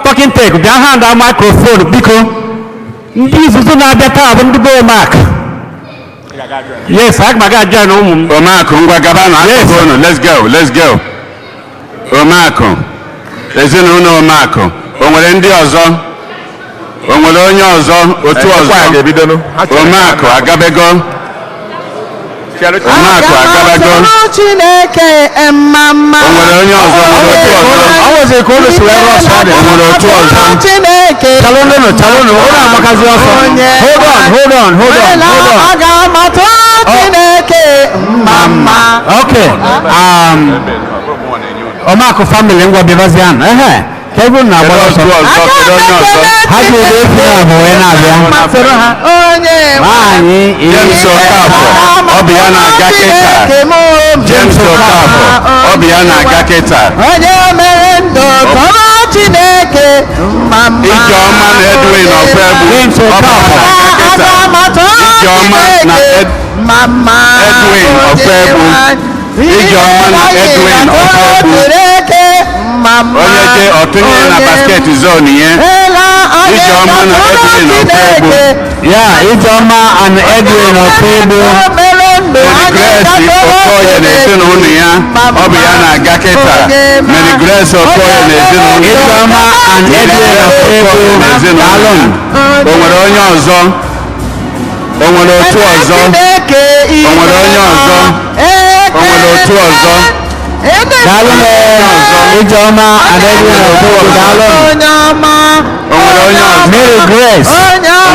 talking take bịa hand a microphone biko. Ndị izuzu na-abịa taa bụ ndị be Mark. Yes, aga m aga join ụmụ m. Omakụ, ngwa gaba na microphone. Let's go. Omakụ, ezinụlọ Omakụ, o nwere ndị ọzọ? O nwere onye ọzọ, otu ọzọ? Omakụ agabego. Omakụ agabego. Chineke mama. O nwere onye ọzọ, otu ọzọ? I was a call to where was O nwere otu ọzọ? Chineke. Chalonu, ụlọ amakazi ọsọ. Hold on. Agamata Chineke mama. Okay. Omakụ family ngwa bivazian. Tebụl na-agba ọsọ. Ha ji ebe efu na abụọ wee na-abịa. Nwaanyị James Okafor ọ bụ ya na-aga kịta. James Okafor ọ bụ ya na-aga kịta. Onye mere ndụ tọrọ Chineke mma. Ijeọma na Edwin Ofebu James Okafor. Ijeọma na Edwin Ofebu. Ijeọma na Edwin Ofebu. Onye je ọtụnye na basket zone ya. Ijeọma na Edwin Ofebu. Ya, Ijeọma and Edwin Ofebu. Grace Okoye na ezinụlọ ya ọ bụ ya na-aga kịta. Mary Grace Okoye na ezinụlọ ya. Ijeọma and Edwin Ofebu na ezinụlọ ya. O nwere onye ọzọ? O nwere otu ọzọ? O nwere onye ọzọ? O nwere otu ọzọ? Daalụ Ijeọma and Edwin Ofebu. Daalụ. O nwere onye ọzọ? Mary Grace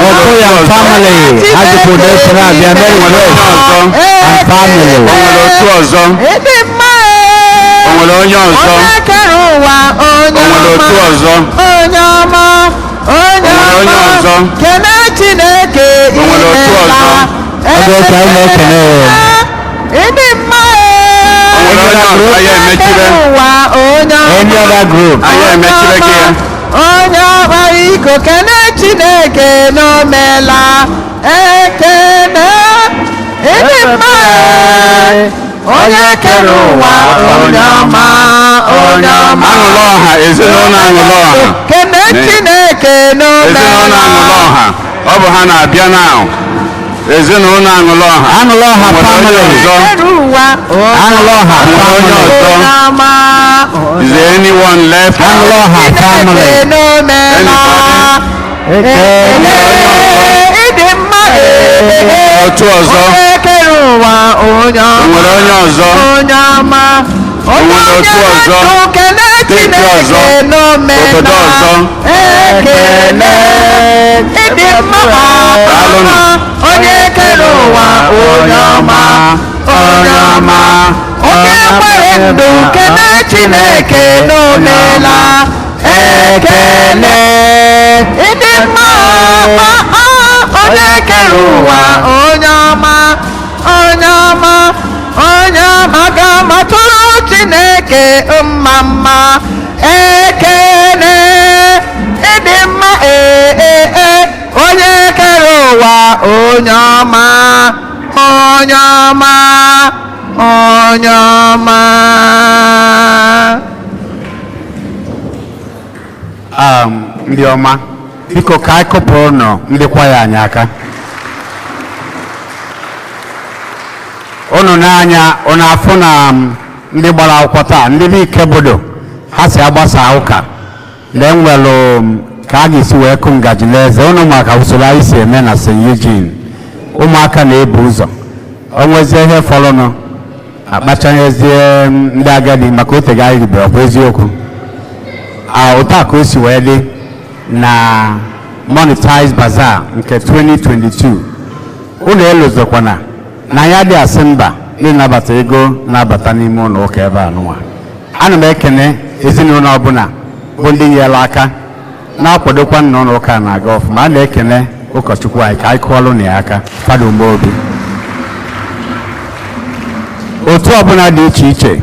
Okoye and family. Ajụpụ na-esoro abịa Mary Grace and family. O nwere otu ọzọ? O nwere onye ọzọ? O nwere otu ọzọ? Onye ọzọ? Kene Chineke O nwere otu ọzọ? Ọ bụ otu anyị na-ekene ya. ịdị mma O nwere onye ọzọ? Anyị emechire. Any other group? Anyị emechire gị ya. onye ọba iko kene Chineke n'omela ekene ịdị mma onye kere ụwa onye ọma Aṅụlọ ọha ezinụlọ aṅụlọ ọha. kene Chineke n'omela Ezinụlọ aṅụlọ ọha ọ bụ ha na-abịa now. Ezinụlọ aṅụlọ ọha. Aṅụlọ ọha family. Aṅụlọ ọha family. Is there anyone left? Aṅụlọ ọha family. Otu ọzọ? O nwere onye ọzọ? O nwere otu ọzọ? Steeti ọzọ? Obodo ọzọ? onye kere ụwa onye ọma onye gbara ndụ kene Chineke n'omela ekele ịdị mma onye kere ụwa onye ọma ga-amatụrụ Chineke mma ekele ịdị mma onye kere ụwa onye ọma Ndị ọma, biko ka anyị kụpụrụ nọ ndị kwaya anyị aka. Unu n'anya, unu afụ na ndị gbara akwụkwọ taa, ndị bụ Ikebodo, ha si agbasa ụka. Ndị nwere ka a ga-esi wee kụ ngaji n'eze. Unu maka usoro anyị si eme na St. Eugene. Ụmụaka na-ebu ụzọ. O nwezie ihe fọrọnụ, akpachanyezie ndị agadi maka otega anyị ribere ọkwa eziokwu. Otu a ka o si wee dị na Monetized Bazaar nke 2022. Unu elozokwana na ya dị asị mba ịnabata ego na-abata n'ime ụlọ ụka ebe a nụwa. Ana m ekene ezinụlọ ọbụla bụ ndị nyere aka na-akwadokwa n'ụlọ ụka na-aga ọfụma. A na-ekene ụkọchukwu anyị ka anyị kụọlụ na ya aka, Fada Umeobi. Otu ọbụla dị iche iche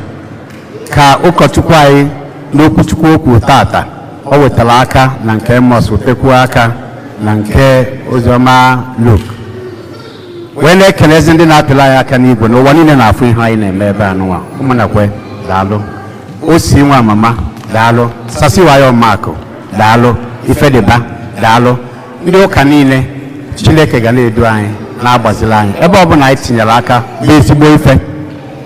ka ụkọchukwu anyị n'okwuchukwu okwu tata o wetara aka na nke Amos wetekwuo aka na nke Oziọma Luke wee na-ekelezi ndị na-apịla anyị aka n'igwe n'ụwa niile na-afụ ihe anyị na-eme ebe a nụwa. Ụmụnakwe daalụ, Osi nwa mama daalụ, Sasiwayo Makụ daalụ, Ifediba daalụ. Ndị ụka niile Chineke ga na-edu anyị na-agbazili anyị ebe ọbụla anyị tinyere aka bụ ezigbo ife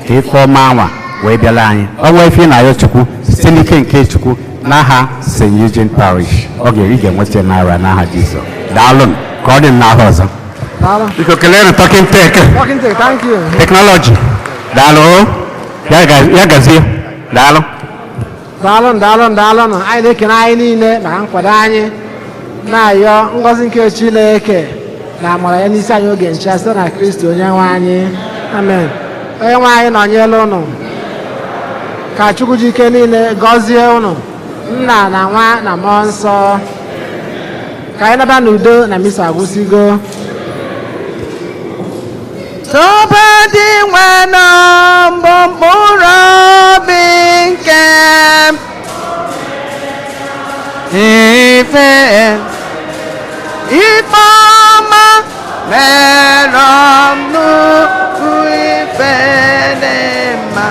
ka ife ọma anwa wee bịala anyị. Ọnwa ife na-ayọ Chukwu site n'ike nke Chukwu n'aha St. Eugene Parish ọ ga-enweta naira n'aha Jizọs. Daalụ ka ọ dị n'aha ọzọ. Biko kelee na Talking Tech Thank you. Technology. Daalụ ya gazie. Daalụ. Daalụ. Anyị na-ekene anyị niile maka nkwado anyị na-ayọ ngọzi nke Chineke na amara ya n'isi anyị oge ncha site na Kristi onye nwe anyị. Amen. Onye nwe anyị nọnyere ụnụ. Ka Chukwu ji ike niile gọzie ụnụ Nna na Nwa na Mmụọ Nsọ. Ka anyị naba n'udo na misa agwụsigo. Tụbadị nwe na mbụ mkpụrụ obi nke ife ọma mere m nnukwu ife dị mma.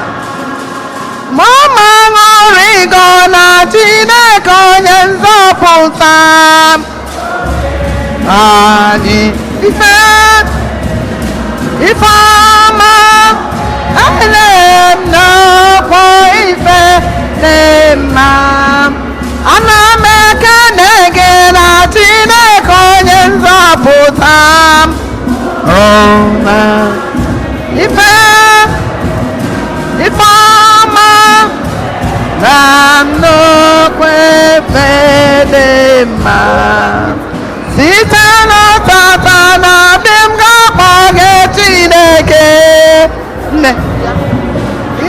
Ma ọma ṅụrịgo na Chineke onye nzọpụta anyị ife ọma ele m n'ọkwa ife dị mma. Ana m ekene gị na Chineke onye nzọpụta ife ọma na nnukwu ife dị mma. Site n'ụtụtụ na dị m ga-akpọ gị Chineke nne.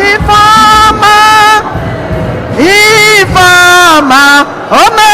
Ife ọma o mere